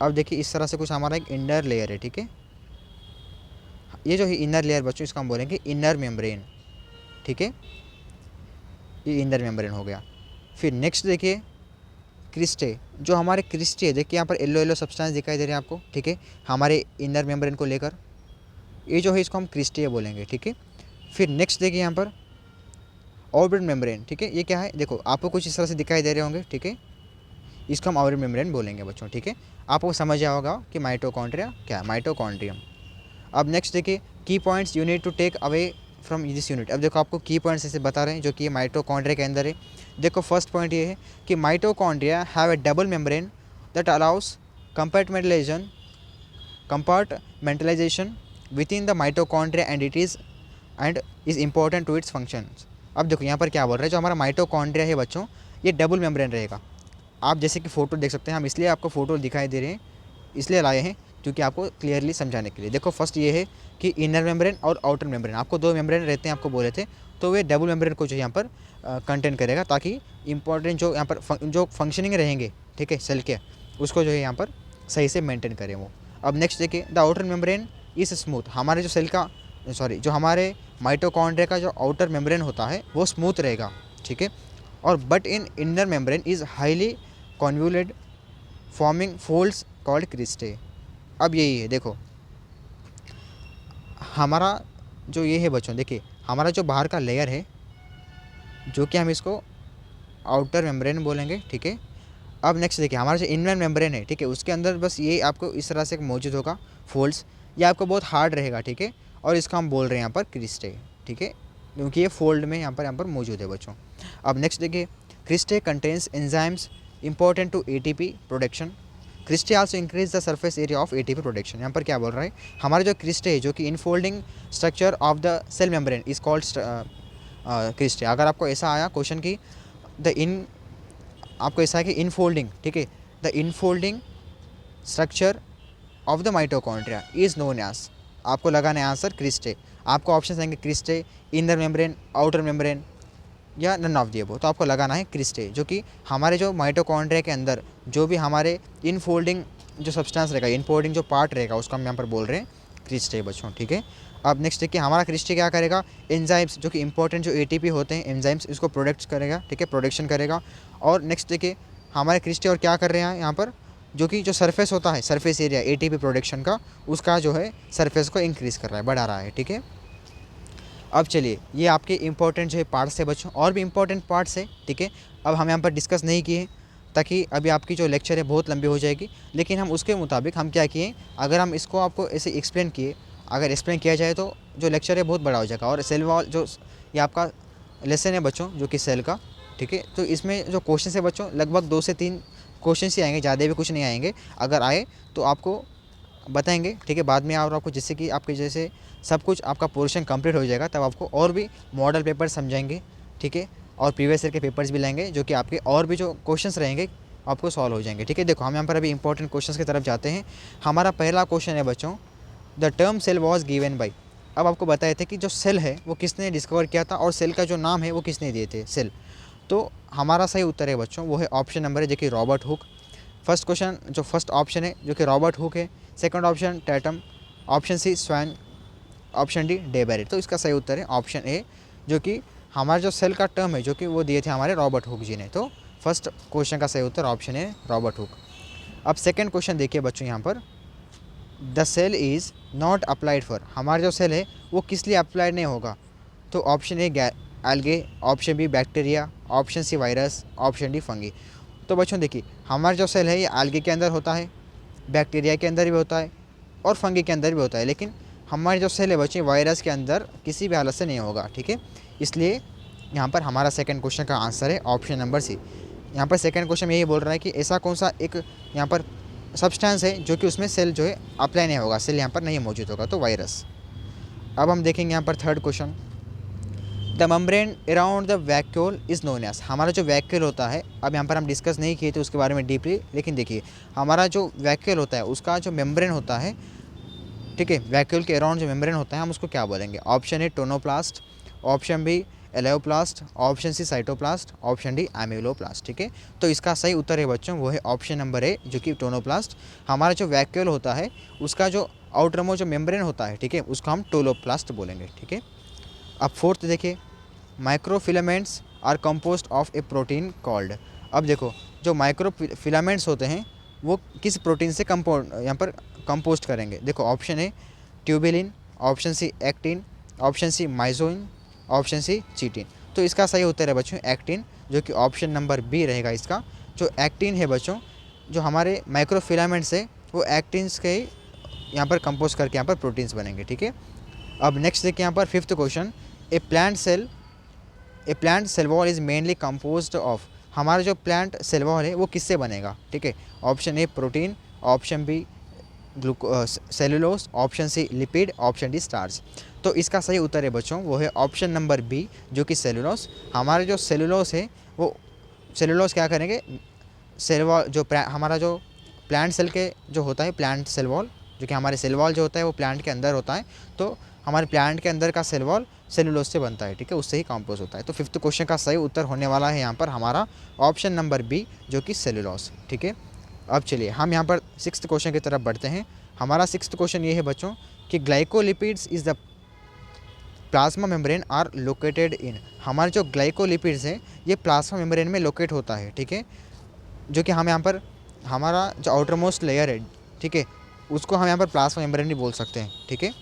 अब देखिए इस तरह से कुछ हमारा एक इनर लेयर है। ठीक है, ये जो है इनर लेयर बच्चों, इसको हम बोलेंगे इनर मेम्ब्रेन। ठीक है, ये इनर मेम्ब्रेन हो गया। फिर नेक्स्ट देखिए क्रिस्टे, जो हमारे क्रिस्टे, देखिए यहाँ पर येलो येलो सब्सटेंस दिखाई दे रहे हैं आपको। ठीक है, हमारे इनर मेम्ब्रेन को लेकर, ये जो है इसको हम क्रिस्टे बोलेंगे। ठीक है, फिर नेक्स्ट देखिए यहाँ पर ऑर्बिट मेम्ब्रेन। ठीक है, ये क्या है, देखो आपको कुछ इस तरह से दिखाई दे रहे होंगे। ठीक है, इसको हम ऑर्बिट मेम्ब्रेन बोलेंगे बच्चों। ठीक है, आपको समझ आया होगा कि माइटोकॉन्ड्रिया क्या है, माइटोकॉन्ड्रियम। अब नेक्स्ट देखिए, key points you need to take away from this unit. अब देखो, आपको की पॉइंट्स ऐसे बता रहे हैं जो कि ये माइटोकॉन्ड्रिया के अंदर है। देखो, फर्स्ट पॉइंट ये है कि mitochondria have a double membrane that allows compartmentalisation within the mitochondria and is important to its functions. अब देखो यहाँ पर क्या बोल रहे हैं, जो हमारा माइटोकॉन्ड्रिया है बच्चों, ये डबल मेम्ब्रेन रहेगा। आप जैसे कि फ़ोटो देख सकते हैं, हम इसलिए आपको फ़ोटो दिखाई दे रहे हैं, इसलिए लाए हैं क्योंकि आपको क्लियरली समझाने के लिए। देखो, फर्स्ट ये है कि इनर मेम्ब्रेन और आउटर मेम्ब्रेन, आपको 2 मेम्ब्रेन रहते हैं, आपको बोले थे, तो वे डबल मेम्ब्रेन को जो यहाँ पर कंटेन करेगा, ताकि इंपॉर्टेंट जो यहाँ पर जो फंक्शनिंग रहेंगे, ठीक है, सेल के, उसको जो है यहाँ पर सही से मेंटेन करें वो। अब नेक्स्ट देखिए, the outer membrane is smooth. हमारे जो सेल का जो हमारे माइटोकॉन्ड्रिया का जो आउटर मेम्ब्रेन होता है वो स्मूथ रहेगा, ठीक है, और but in inner membrane is highly convoluted forming folds called cristae. अब यही है, देखो हमारा जो ये है बच्चों, देखिए हमारा जो बाहर का लेयर है जो कि हम इसको आउटर मेम्ब्रेन बोलेंगे, ठीक है। अब नेक्स्ट देखिए हमारा जो इनर मेम्ब्रेन है, ठीक है, उसके अंदर बस ये आपको इस तरह से मौजूद होगा फोल्ड्स, ये आपको बहुत हार्ड रहेगा, ठीक है, और इसका हम बोल रहे हैं यहाँ पर क्रिस्टे, ठीक है, क्योंकि ये फोल्ड में यहाँ पर मौजूद है बच्चों। अब नेक्स्ट देखिए cristae contains enzymes important to ATP production. Cristae also increase the surface area of ATP production. यहाँ पर क्या बोल रहा है, हमारा जो क्रिस्टे है जो कि infolding structure of the cell membrane is called cristae. अगर आपको ऐसा आया क्वेश्चन की आपको ऐसा है कि इनफोल्डिंग, ठीक है, the infolding structure of the mitochondria is known as, आपको लगाना है आंसर क्रिस्टे। आपको ऑप्शन आएंगे cristae, inner membrane, outer membrane या नन ऑफ दी अबव, तो आपको लगाना है क्रिस्टे, जो कि हमारे जो माइटोकॉन्ड्रिया के अंदर जो भी हमारे इनफोल्डिंग जो सब्सटेंस रहेगा, इनफोल्डिंग जो पार्ट रहेगा उसको हम यहाँ पर बोल रहे हैं क्रिस्टे बच्चों, ठीक है। अब नेक्स्ट देखिए हमारा क्रिस्टे क्या करेगा, एंजाइम्स जो कि इंपॉर्टेंट जो एटीपी होते हैं एंजाइम्स इसको प्रोडक्ट करेगा, ठीक है, प्रोडक्शन करेगा। और नेक्स्ट देखिए हमारे क्रिस्टे और क्या कर रहे हैं यहाँ पर, जो कि जो सरफेस होता है, सरफेस एरिया एटीपी प्रोडक्शन का, उसका जो है सरफेस को इंक्रीज़ कर रहा है, बढ़ा रहा है, ठीक है। अब चलिए ये आपके इंपॉर्टेंट जो है पार्ट्स है बच्चों, और भी इंपॉर्टेंट पार्ट्स है, ठीक है, अब हम यहाँ पर डिस्कस नहीं किए ताकि अभी आपकी जो लेक्चर है बहुत लंबी हो जाएगी, लेकिन हम उसके मुताबिक हम क्या किए, अगर हम इसको आपको ऐसे एक्सप्लेन किए, अगर एक्सप्लेन किया जाए तो जो लेक्चर है बहुत बड़ा हो जाएगा। और सेल वॉल जो ये आपका लेसन है बच्चों जो कि सेल का, ठीक है, तो इसमें जो क्वेश्चन है बच्चों लगभग 2 से 3 क्वेश्चन ही आएंगे, ज़्यादा भी कुछ नहीं आएंगे। अगर आए तो आपको बताएंगे, ठीक है, बाद में। और आपको जिससे कि आपके जैसे सब कुछ आपका पोर्शन कंप्लीट हो जाएगा तब आपको और भी मॉडल पेपर समझाएंगे, ठीक है, और प्रीवियस ईयर के पेपर्स भी लाएंगे जो कि आपके और भी जो क्वेश्चंस रहेंगे आपको सॉल्व हो जाएंगे, ठीक है। देखो हम यहाँ पर अभी इंपॉर्टेंट क्वेश्चंस की तरफ जाते हैं। हमारा पहला क्वेश्चन है बच्चों, the term cell was given by. अब आपको बताए थे कि जो सेल है वो किसने डिस्कवर किया था और सेल का जो नाम है वो किसने दिए थे, सेल। तो हमारा सही उत्तर है बच्चों वो है ऑप्शन नंबर है जो कि रॉबर्ट हुक। फर्स्ट क्वेश्चन जो फर्स्ट ऑप्शन है जो कि रॉबर्ट हुक है, second option Tatum, option C Schwann, option D डेबेरेट। तो इसका सही उत्तर है ऑप्शन ए, जो कि हमारा जो सेल का टर्म है जो कि वो दिए थे हमारे रॉबर्ट हुक जी ने। तो फर्स्ट क्वेश्चन का सही उत्तर ऑप्शन है रॉबर्ट हुक। अब सेकंड क्वेश्चन देखिए बच्चों, यहाँ पर the cell is not applied for, हमारा जो सेल है वो किस लिए अप्लाइड नहीं होगा। तो option A algae, option B bacteria, option C virus, option D fungi. तो बच्चों देखिए हमारा जो सेल है ये एल्गे के अंदर होता है, बैक्टीरिया के अंदर भी होता है और फंगी के अंदर भी होता है, लेकिन हमारे जो सेल है बच्चे वायरस के अंदर किसी भी हालत से नहीं होगा, ठीक है। इसलिए यहाँ पर हमारा सेकंड क्वेश्चन का आंसर है ऑप्शन नंबर सी। यहाँ पर सेकंड क्वेश्चन यही बोल रहा है कि ऐसा कौन सा एक यहाँ पर सब्सटेंस है जो कि उसमें सेल जो है अप्लाई नहीं होगा, सेल यहाँ पर नहीं मौजूद होगा, तो वायरस। अब हम देखेंगे यहाँ पर third question, the membrane around the vacuole is known as, हमारा जो वैक्यूल होता है, अब यहाँ पर हम डिस्कस नहीं किए थे उसके बारे में डीपली, लेकिन देखिए हमारा जो वैक्यूल होता है उसका जो मेम्ब्रेन होता है, ठीक है, वैक्यूल के अराउंड जो मेम्ब्रेन होता है हम उसको क्या बोलेंगे। Option A tonoplast, option B elaioplast, option C cytoplast, option D amyloplast, ठीक है। तो इसका सही उत्तर है बच्चों वो है ऑप्शन नंबर ए जो कि टोनोप्लास्ट। हमारा जो वैक्यूल होता है उसका जो आउटरमो जो मेम्ब्रेन होता है, ठीक है, उसको हम टोलोप्लास्ट बोलेंगे, ठीक है। अब फोर्थ देखिए, microfilaments are composed of a protein called. अब देखो जो माइक्रोफिलामेंट्स होते हैं वो किस प्रोटीन से यहाँ पर कंपोस्ट करेंगे। देखो option A tubulin, option C actin, option C myosin, option C chitin. तो इसका सही उत्तर है बच्चों एक्टिन, जो कि ऑप्शन नंबर बी रहेगा इसका। जो एक्टिन है बच्चों, जो हमारे माइक्रोफिलामेंट्स है वो एक्टिन्स के यहाँ पर कंपोस्ट करके यहाँ पर प्रोटीन्स बनेंगे, ठीक है। अब नेक्स्ट देखिए यहाँ पर fifth question, a plant cell wall is mainly composed of, हमारा जो प्लांट सेल वॉल है वो किससे बनेगा, ठीक है। Option A protein, option B cellulose, option C lipid, option D starch. तो इसका सही उत्तर है बच्चों वो है ऑप्शन नंबर बी जो कि सेलुलोज। हमारे जो सेलुलोज है वो सेलुलोज क्या करेंगे, सेल वॉल जो हमारा जो प्लांट सेल के जो होता है प्लांट सेल वॉल, जो कि हमारे सेल वॉल जो होता है वो प्लांट के अंदर होता है, तो हमारे प्लांट के अंदर का सेल वॉल सेलुलोज से बनता है, ठीक है, उससे ही कंपोज होता है। तो फिफ्थ क्वेश्चन का सही उत्तर होने वाला है यहाँ पर हमारा ऑप्शन नंबर बी जो कि सेलुलोज, ठीक है। अब चलिए हम यहाँ पर सिक्स्थ क्वेश्चन की तरफ बढ़ते हैं। हमारा सिक्स्थ क्वेश्चन ये है बच्चों कि glycolipids is the plasma membrane are located in, हमारे जो ग्लाइकोलिपिड्स हैं ये प्लाज्मा मेम्ब्रेन में लोकेट होता है, ठीक है, जो कि हम यहाँ पर हमारा जो आउटर मोस्ट लेयर है, ठीक है, उसको हम यहाँ पर प्लाज्मा मेम्ब्रेन भी बोल सकते हैं, ठीक है।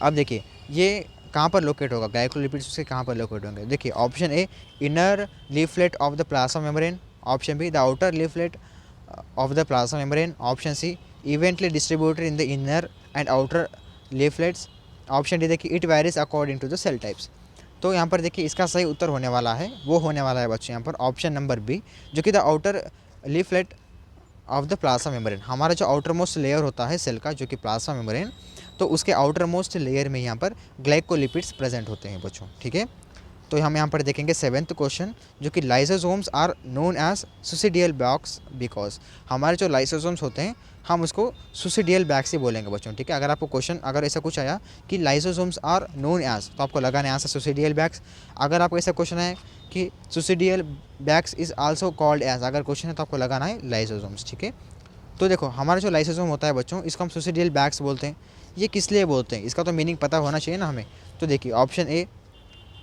अब देखिए ये कहाँ पर लोकेट होगा, ग्लाइकोलिपिड्स उसके कहाँ पर लोकेट होंगे, देखिए option A inner leaflet of the plasma membrane, option B the outer leaflet of the plasma membrane, option C evenly distributed in the inner and outer leaflets, option D देखिए it varies according to the cell types. तो यहाँ पर देखिए इसका सही उत्तर होने वाला है, वो होने वाला है बच्चों यहाँ पर ऑप्शन नंबर बी, जो कि the outer leaflet of the plasma membrane, हमारा जो आउटर मोस्ट लेयर होता है सेल का जो कि प्लाज्मा मेम्ब्रेन, तो उसके आउटर मोस्ट लेयर में यहाँ पर ग्लाइकोलिपिड्स प्रेजेंट होते हैं बच्चों, ठीक है। तो हम यहाँ पर देखेंगे 7th क्वेश्चन, जो कि lysosomes are known as suicidal bags because, हमारे जो लाइसोसोम्स होते हैं हम उसको सुसिडियल बैग्स ही बोलेंगे बच्चों, ठीक है। अगर आपको क्वेश्चन अगर ऐसा कुछ आया कि लाइसोसोम्स आर नोन एज, तो आपको लगाना है आंसर सुसिडियल बैग्स। अगर आपको ऐसा क्वेश्चन है कि suicidal bags is also called as, अगर क्वेश्चन है तो आपको लगाना है लाइसोसोम्स, ठीक है। तो देखो हमारा जो लाइसोसोम होता है बच्चों, इसको हम सुसिडियल बैग्स बोलते हैं। ये किस लिए बोलते हैं, इसका तो मीनिंग पता होना चाहिए ना हमें। तो देखिए option A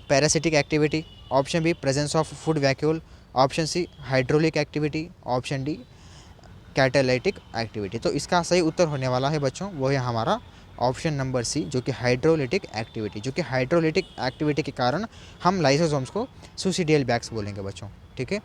parasitic activity, option B presence of food vacuole, option C hydraulic activity, option D catalytic activity. तो इसका सही उत्तर होने वाला है बच्चों वो है हमारा ऑप्शन नंबर सी, जो कि हाइड्रोलिटिक एक्टिविटी, जो कि हाइड्रोलिटिक एक्टिविटी के कारण हम लाइसोसोम्स को सुसिडियल बैग्स बोलेंगे बच्चों, ठीक है।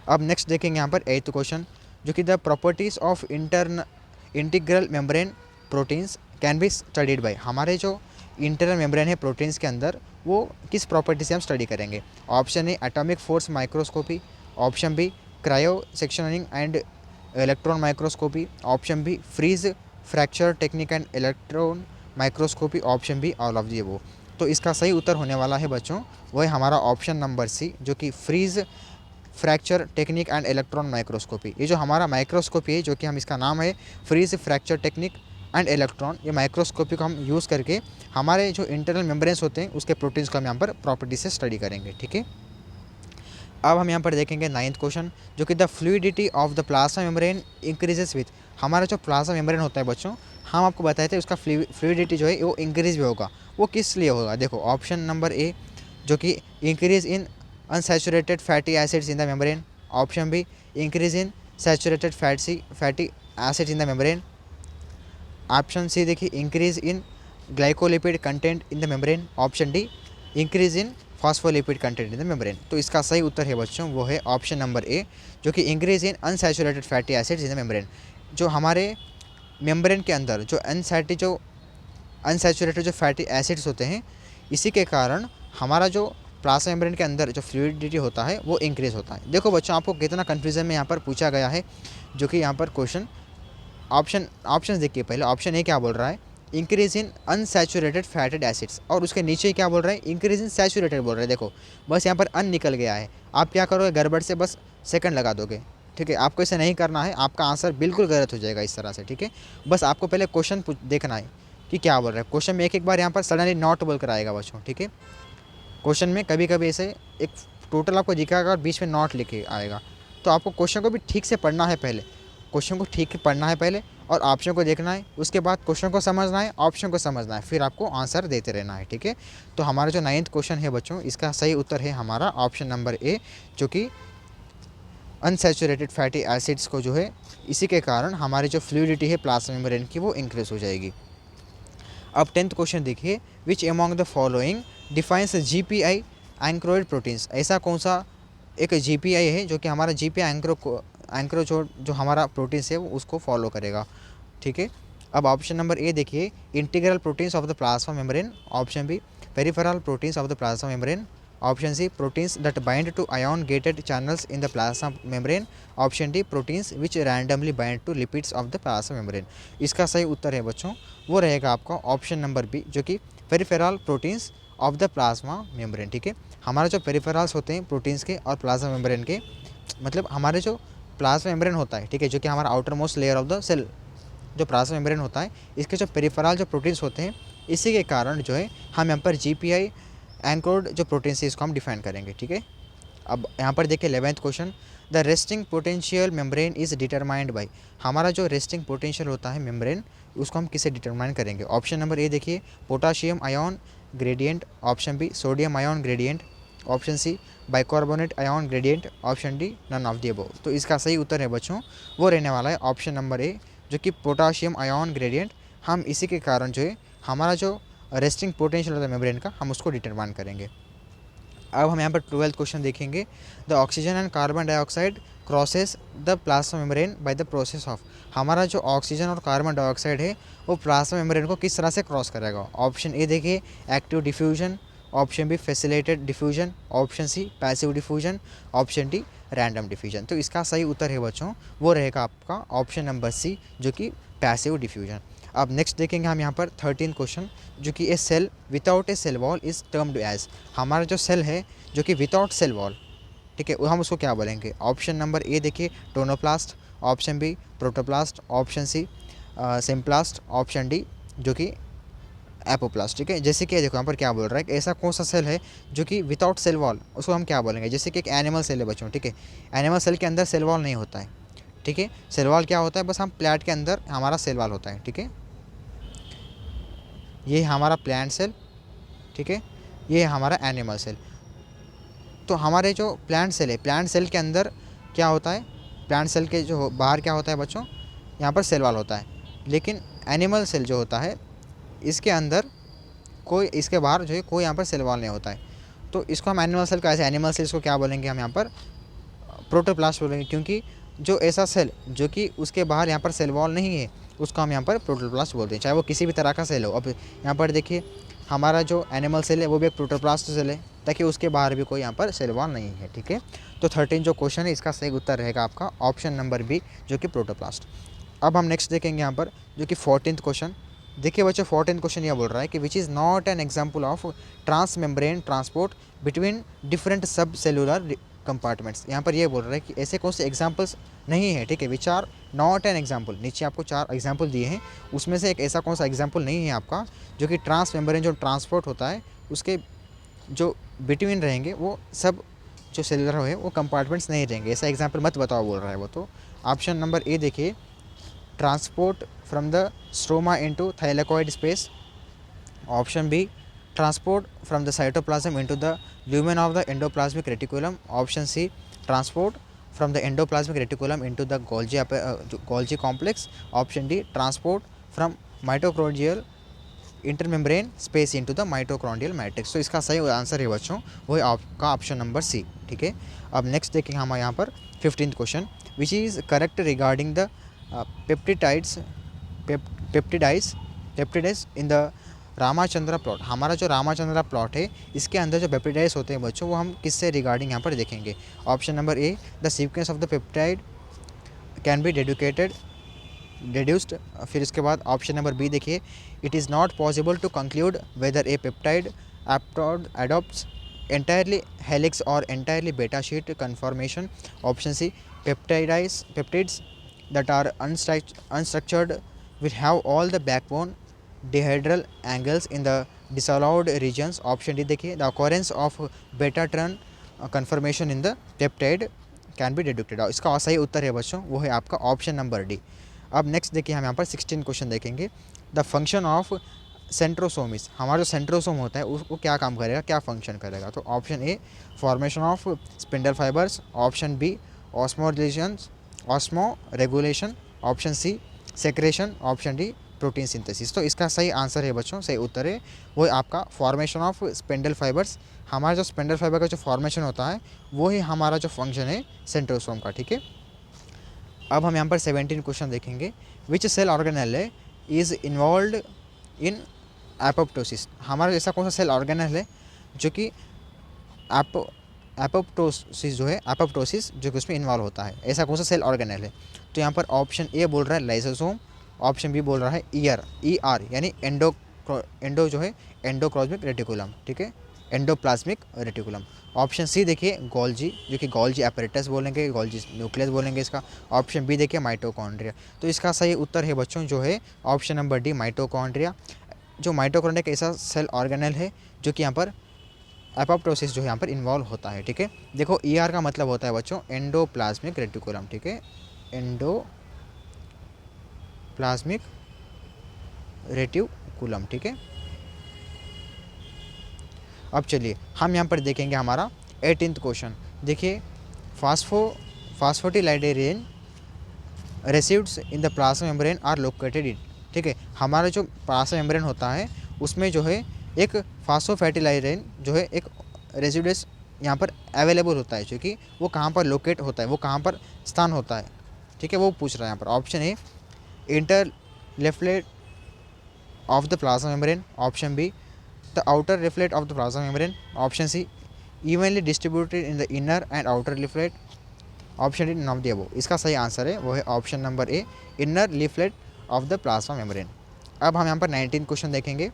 अब नेक्स्ट देखेंगे यहाँ पर 8th क्वेश्चन, जो कि the properties of integral membrane proteins can be studied by, हमारे जो इंटरनल मेम्ब्रेन है प्रोटीन्स के अंदर वो किस प्रॉपर्टी से हम स्टडी करेंगे। Option A atomic force microscopy, option B cryo sectioning and electron microscopy, option B freeze fracture technique and electron microscopy, option B all of the above. तो इसका सही उत्तर होने वाला है बच्चों वो है हमारा ऑप्शन नंबर सी, जो कि freeze fracture technique and electron microscopy. ये जो हमारा माइक्रोस्कोपी है, जो कि हम इसका नाम है freeze fracture technique and electron, ये माइक्रोस्कोपी को हम यूज़ करके हमारे जो इंटरनल मेम्ब्रेन्स होते हैं उसके प्रोटीन्स को हम यहाँ पर प्रॉपर्टी से स्टडी करेंगे, ठीक है। अब हम यहाँ पर देखेंगे 9th क्वेश्चन, जो कि the fluidity of the plasma membrane increases with, हमारा जो प्लाज्मा मेम्ब्रेन होता है बच्चों, हम आपको बताए थे उसका फ्लूइडिटी जो है वो इंक्रीज भी होगा, वो किस लिए होगा। देखो ऑप्शन नंबर ए, जो कि increase in unsaturated fatty acids in the membrane, option B increase in saturated fatty acids in the membrane, option C देखिए increase in glycolipid content in the membrane, option D increase in phospholipid content in the membrane. तो इसका सही उत्तर है बच्चों वो है option number A, जो कि increase in unsaturated fatty acids in the membrane. जो हमारे मेम्ब्रेन के अंदर जो अनसैचुरेटेड जो फैटी एसिड्स होते हैं, इसी के कारण हमारा जो प्लाज्मा मेम्ब्रेन के अंदर जो फ्लूइडिटी होता है वो इंक्रीज होता है। देखो बच्चों आपको कितना कन्फ्यूजन में यहाँ पर पूछा गया है, जो कि यहाँ पर क्वेश्चन ऑप्शन देखिए, पहले ऑप्शन ए क्या बोल रहा है, increase in unsaturated fetid acids, और उसके नीचे क्या बोल रहा है, इंक्रीज इन सैचुरेटेड बोल रहा है। देखो बस यहाँ पर अन निकल गया है, आप क्या करोगे गड़बड़ से बस सेकंड लगा दोगे, ठीक है। आपको इसे नहीं करना है, आपका आंसर बिल्कुल गलत हो जाएगा इस तरह से, ठीक है। बस आपको पहले क्वेश्चन देखना है कि क्या बोल रहा है। क्वेश्चन में एक बार यहाँ पर सडनली नॉट बोल कर आएगा बच्चों, ठीक है। क्वेश्चन में कभी कभी ऐसे एक टोटल आपको दिखाएगा और बीच में नॉट लिखे आएगा, तो आपको क्वेश्चन को भी ठीक से पढ़ना है, पहले क्वेश्चन को ठीक पढ़ना है पहले, और ऑप्शन को देखना है, उसके बाद क्वेश्चन को समझना है, ऑप्शन को समझना है, फिर आपको आंसर देते रहना है, ठीक है। तो हमारा जो 9th क्वेश्चन है बच्चों, इसका सही उत्तर है हमारा ऑप्शन नंबर ए, जो कि अनसैचुरेटेड फैटी एसिड्स को जो है इसी के कारण हमारी जो फ्लूइडिटी है प्लाज्मा मेम्ब्रेन की वो इंक्रीज हो जाएगी। अब 10th क्वेश्चन देखिए, which among the following defines GPI anchored proteins, ऐसा कौन सा एक GPI है जो कि हमारा GPI एंक्रो जो हमारा प्रोटीन्स है वो उसको फॉलो करेगा, ठीक है। अब ऑप्शन नंबर ए देखिए, integral proteins of the plasma membrane, option B peripheral proteins of the plasma membrane, option C proteins that bind to ion gated channels in the plasma membrane, option D proteins which randomly bind to lipids of the plasma membrane. इसका सही उत्तर है बच्चों वो रहेगा आपका option number B, जो कि peripheral proteins of the plasma membrane, ठीक है। हमारे जो पेरिफेरल्स होते हैं प्रोटीन्स के और प्लाज्मा मेम्ब्रेन के, मतलब हमारे जो प्लाज्मा मेम्ब्रेन होता है, ठीक है, जो कि हमारा outer most layer of the cell जो प्लाज्मा मेम्ब्रेन होता है, इसके जो पेरिफेरल जो प्रोटीन्स होते हैं, इसी के कारण जो है हम यहाँ पर GPI एंकोर्ड जो प्रोटीन्स है इसको हम डिफाइन करेंगे, ठीक है। अब यहाँ पर देखिए 11th question, the resting potential membrane is determined by, हमारा जो रेस्टिंग पोटेंशियल होता है मेम्ब्रेन उसको हम किसे डिटरमाइन करेंगे। ऑप्शन नंबर ए देखिए, potassium ion gradient, option B sodium ion gradient, option C bicarbonate ion gradient, option D none of the above. तो इसका सही उत्तर है बच्चों वो रहने वाला है ऑप्शन नंबर ए, जो कि पोटाशियम आयन ग्रेडियंट। हम इसी के कारण जो है हमारा जो रेस्टिंग पोटेंशियल होता है मेम्ब्रेन का, हम उसको डिटरमाइन करेंगे। अब हम यहाँ पर 12th क्वेश्चन देखेंगे। The oxygen and carbon dioxide crosses the plasma membrane by the process of. हमारा जो ऑक्सीजन और कार्बन डाइऑक्साइड है वो प्लाज्मा मेम्ब्रेन को किस तरह से क्रॉस करेगा। ऑप्शन ए देखिए active diffusion, option B facilitated diffusion, option C passive diffusion, option D random diffusion. तो इसका सही उत्तर है बच्चों वो रहेगा आपका ऑप्शन नंबर सी, जो कि पैसिव डिफ्यूजन। अब नेक्स्ट देखेंगे हम यहाँ पर 13 क्वेश्चन, जो कि a cell without a cell wall is termed as. हमारा जो सेल है जो कि विदाउट सेल वॉल, ठीक है, हम उसको क्या बोलेंगे। ऑप्शन नंबर ए देखिए tonoplast, option B protoplast, option C symplast, option D जो कि एपोप्लास्ट। ठीक है, जैसे कि देखो यहाँ पर क्या बोल रहा है कि ऐसा कौन सा सेल है जो कि विदाउट सेल वॉल, उसको हम क्या बोलेंगे। जैसे कि एक एनिमल सेल है बच्चों, ठीक है, एनिमल सेल के अंदर सेल वॉल नहीं होता है, ठीक है। सेल वॉल क्या होता है, बस हम प्लेट के अंदर हमारा सेल वॉल होता है, ठीक है। ये हमारा प्लांट सेल, ठीक है, ये हमारा एनिमल सेल। तो हमारे जो प्लांट सेल है, प्लांट सेल के अंदर क्या होता है, प्लांट सेल के जो बाहर क्या होता है बच्चों, यहाँ पर सेल वॉल होता है। लेकिन एनिमल सेल जो होता है इसके अंदर कोई, इसके बाहर जो है कोई यहाँ पर सेल वॉल नहीं होता है। तो इसको हम एनिमल सेल का, ऐसे एनिमल सेल्स को क्या बोलेंगे हम यहाँ पर प्रोटोप्लास्ट बोलेंगे, क्योंकि जो ऐसा सेल जो कि उसके बाहर यहाँ पर सेल वॉल नहीं है उसको हम यहाँ पर प्रोटोप्लास्ट बोलते हैं, चाहे वो किसी भी तरह का सेल हो। अब यहाँ पर देखिए हमारा जो एनिमल सेल है वो भी एक प्रोटोप्लास्ट सेल है, ताकि उसके बाहर भी कोई यहाँ पर सेल वॉल नहीं है, ठीक है। तो 13 जो क्वेश्चन है इसका सही उत्तर रहेगा आपका ऑप्शन नंबर बी, जो कि प्रोटोप्लास्ट। अब हम नेक्स्ट देखेंगे यहाँ पर जो कि 14th क्वेश्चन। देखिए बच्चों 14th क्वेश्चन यह बोल रहा है कि which is not an example of trans membrane transport between different sub cellular compartments. यहाँ पर ये बोल रहा है कि ऐसे कौन से एग्जाम्पल्स नहीं है, ठीक है, which are not an example. नीचे आपको 4 एग्जाम्पल दिए हैं, उसमें से एक ऐसा कौन सा एग्जाम्पल नहीं है आपका जो कि ट्रांस मेम्ब्रेन जो ट्रांसपोर्ट होता है उसके जो बिटवीन रहेंगे वो सब जो सेलुलर है वो कंपार्टमेंट्स नहीं रहेंगे, ऐसा एग्जाम्पल मत बताओ बोल रहा है वो। तो ऑप्शन नंबर ए देखिए transport from the stroma into thylakoid space, option B transport from the cytoplasm into the lumen of the endoplasmic reticulum, option C transport from the endoplasmic reticulum into the Golgi complex, option D transport from mitochondrial intermembrane space into the mitochondrial matrix. तो इसका सही answer है बच्चों वो है आपका option number C, ठीक है। अब नेक्स्ट देखेंगे हम यहाँ पर 15th question, which is correct regarding the peptides peptides in the Ramachandran plot. हमारा जो रामाचंद्रा प्लॉट है इसके अंदर जो पेप्टिडाइड्स होते हैं बच्चों वो हम किससे रिगार्डिंग यहाँ पर देखेंगे। Option number A the sequence of the peptide can be deduced। फिर इसके बाद ऑप्शन नंबर बी देखिए it is not possible to conclude whether a peptide adopts entirely helix or entirely beta sheet conformation, option C peptides that are unstructured will have all the backbone dihedral angles in the disallowed regions, option D देखिए the occurrence of beta turn conformation in the peptide can be deducted. इसका सही उत्तर है बच्चों वो है आपका option number D. अब next देखिए हम यहाँ पर 16 क्वेश्चन देखेंगे। द फंक्शन ऑफ सेंट्रोसोमिस, हमारा जो सेंट्रोसोम होता है उसको क्या काम करेगा, क्या फंक्शन करेगा। तो option A formation of spindle fibres, option B osmoregulation, option C secretion, option D protein synthesis. तो इसका सही आंसर है बच्चों, सही उत्तर है वो है आपका फॉर्मेशन ऑफ स्पिंडल फाइबर्स। हमारा जो स्पिंडल फाइबर का जो फॉर्मेशन होता है वो ही हमारा जो फंक्शन है सेंट्रोसोम का, ठीक है। अब हम यहाँ पर 17 क्वेश्चन देखेंगे। विच सेल ऑर्गेनेल है इज़ इन्वॉल्व इन एपोप्टोसिस। हमारा ऐसा कौन सा सेल ऑर्गेनेल है जो कि एपोप्टोसिस जो कि उसमें इन्वॉल्व होता है, ऐसा कौन सा सेल ऑर्गेनेल है। तो यहाँ पर ऑप्शन ए बोल रहा है लाइसोसोम, ऑप्शन बी बोल रहा है ER यानी एंडो जो है एंडोक्रोस्मिक रेटिकुलम, ठीक है, एंडोप्लाज्मिक रेटिकुलम। ऑप्शन सी देखिए गोल्जी जो कि गोल्जी एपरेटस बोलेंगे, गोल्जी न्यूक्लियस बोलेंगे इसका। ऑप्शन बी देखिए माइटोकॉन्ड्रिया। तो इसका सही उत्तर है बच्चों जो है ऑप्शन नंबर डी माइटोकॉन्ड्रिया। जो माइटोकॉन्ड्रिया एक ऐसा सेल ऑर्गेनल है जो कि यहाँ पर एपोप्टोसिस जो है यहाँ पर इन्वॉल्व होता है, ठीक है। देखो ER का मतलब होता है बच्चों एंडोप्लाज्मिक रेटिकुलम, ठीक है, एंडोप्लाज्मिक रेटिकुलम, ठीक है। अब चलिए हम यहाँ पर देखेंगे हमारा 18th क्वेश्चन। देखिए, phosphatidylserine residues in the plasma membrane are located in. ठीक है, हमारा जो प्लाज्मा मेम्ब्रेन होता है उसमें जो है एक फास्फोफैटिलाइडेरिन जो है एक रेसिड्यूस यहाँ पर अवेलेबल होता है, जो कि वो कहाँ पर लोकेट होता है, वो कहाँ पर स्थान होता है। ठीक है, वो पूछ रहा है यहाँ पर। Option A inter leaflet of the plasma membrane, option B the outer leaflet of the plasma membrane, option C evenly distributed in the inner and outer leaflet, option D none of the above. इसका सही answer है वो है option number A, inner leaflet of the plasma membrane. अब हम यहाँ पर 19 question देखेंगे।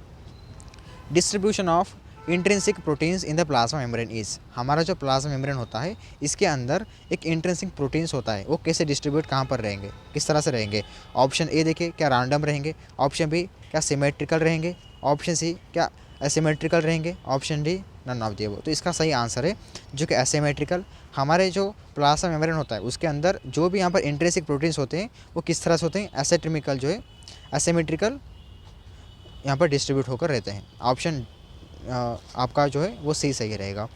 Distribution of intrinsic proteins in the plasma membrane is. हमारा जो प्लाज्मा मेम्ब्रेन होता है इसके अंदर एक इंट्रिंसिक प्रोटीन्स होता है, वो कैसे डिस्ट्रीब्यूट कहाँ पर रहेंगे, किस तरह से रहेंगे। ऑप्शन ए देखिए क्या रैंडम रहेंगे, ऑप्शन बी क्या सिमेट्रिकल रहेंगे, ऑप्शन सी क्या एसिमेट्रिकल रहेंगे, option D none of the above. तो इसका सही आंसर है जो कि एसिमेट्रिकल। हमारे जो प्लाज्मा मेम्ब्रेन होता है उसके अंदर जो भी यहाँ पर इंट्रिंसिक प्रोटीन्स होते हैं वो किस तरह से होते हैं, एसिमेट्रिकल जो है एसिमेट्रिकल यहाँ पर डिस्ट्रीब्यूट होकर रहते हैं। ऑप्शन आपका जो है वो सही रहेगा।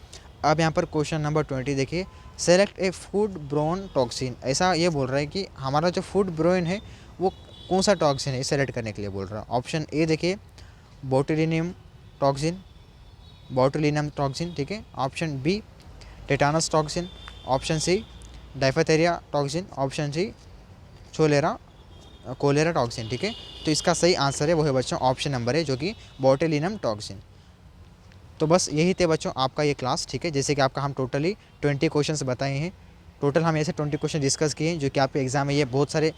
अब यहाँ पर क्वेश्चन नंबर 20 देखिए, select a food borne toxin. ऐसा ये बोल रहा है कि हमारा जो फूड ब्रोन है वो कौन सा टॉक्सिन है, सेलेक्ट करने के लिए बोल रहा है। ऑप्शन ए देखिए बोटुलिनियम टॉक्सिन, ठीक है। Option B tetanus toxin, option C diphtheria toxin, option C cholera toxin. ठीक है, तो इसका सही आंसर है वो है बच्चों ऑप्शन नंबर है, जो कि बोटुलिनियम टॉक्सिन। तो बस यही थे बच्चों आपका ये क्लास। ठीक है, जैसे कि आपका हम टोटली 20 क्वेश्चंस बताए हैं। टोटल हम ऐसे 20 क्वेश्चन डिस्कस किए हैं जो कि आपके एग्जाम में ये बहुत सारे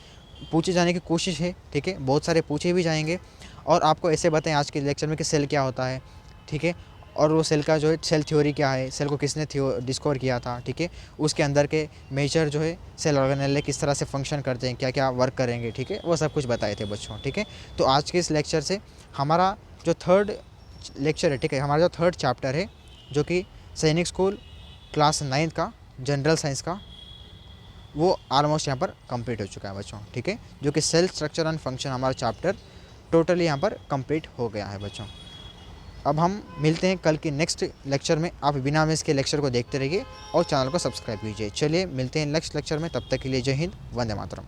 पूछे जाने की कोशिश है। ठीक है, बहुत सारे पूछे भी जाएंगे। और आपको ऐसे बताएं आज के लेक्चर में कि सेल क्या होता है, ठीक है, और वो सेल का जो है सेल थ्योरी क्या है, सेल को किसने डिस्कवर किया था, ठीक है, उसके अंदर के मेजर जो है सेल ऑर्गेनेल किस तरह से फंक्शन करते हैं, क्या क्या वर्क करेंगे, ठीक है, वो सब कुछ बताए थे बच्चों। ठीक है, तो आज के इस लेक्चर से हमारा जो थर्ड लेक्चर है, ठीक है, हमारा जो थर्ड चैप्टर है जो कि सैनिक स्कूल क्लास 9 का जनरल साइंस का, वो ऑलमोस्ट यहाँ पर कंप्लीट हो चुका है बच्चों। ठीक है, जो कि सेल स्ट्रक्चर एंड फंक्शन हमारा चैप्टर टोटली यहाँ पर कंप्लीट हो गया है बच्चों। अब हम मिलते हैं कल के नेक्स्ट लेक्चर में। आप बिना मिस के लेक्चर को देखते रहिए और चैनल को सब्सक्राइब कीजिए। चलिए मिलते हैं नेक्स्ट लेक्चर में, तब तक के लिए जय हिंद, वंदे मातरम।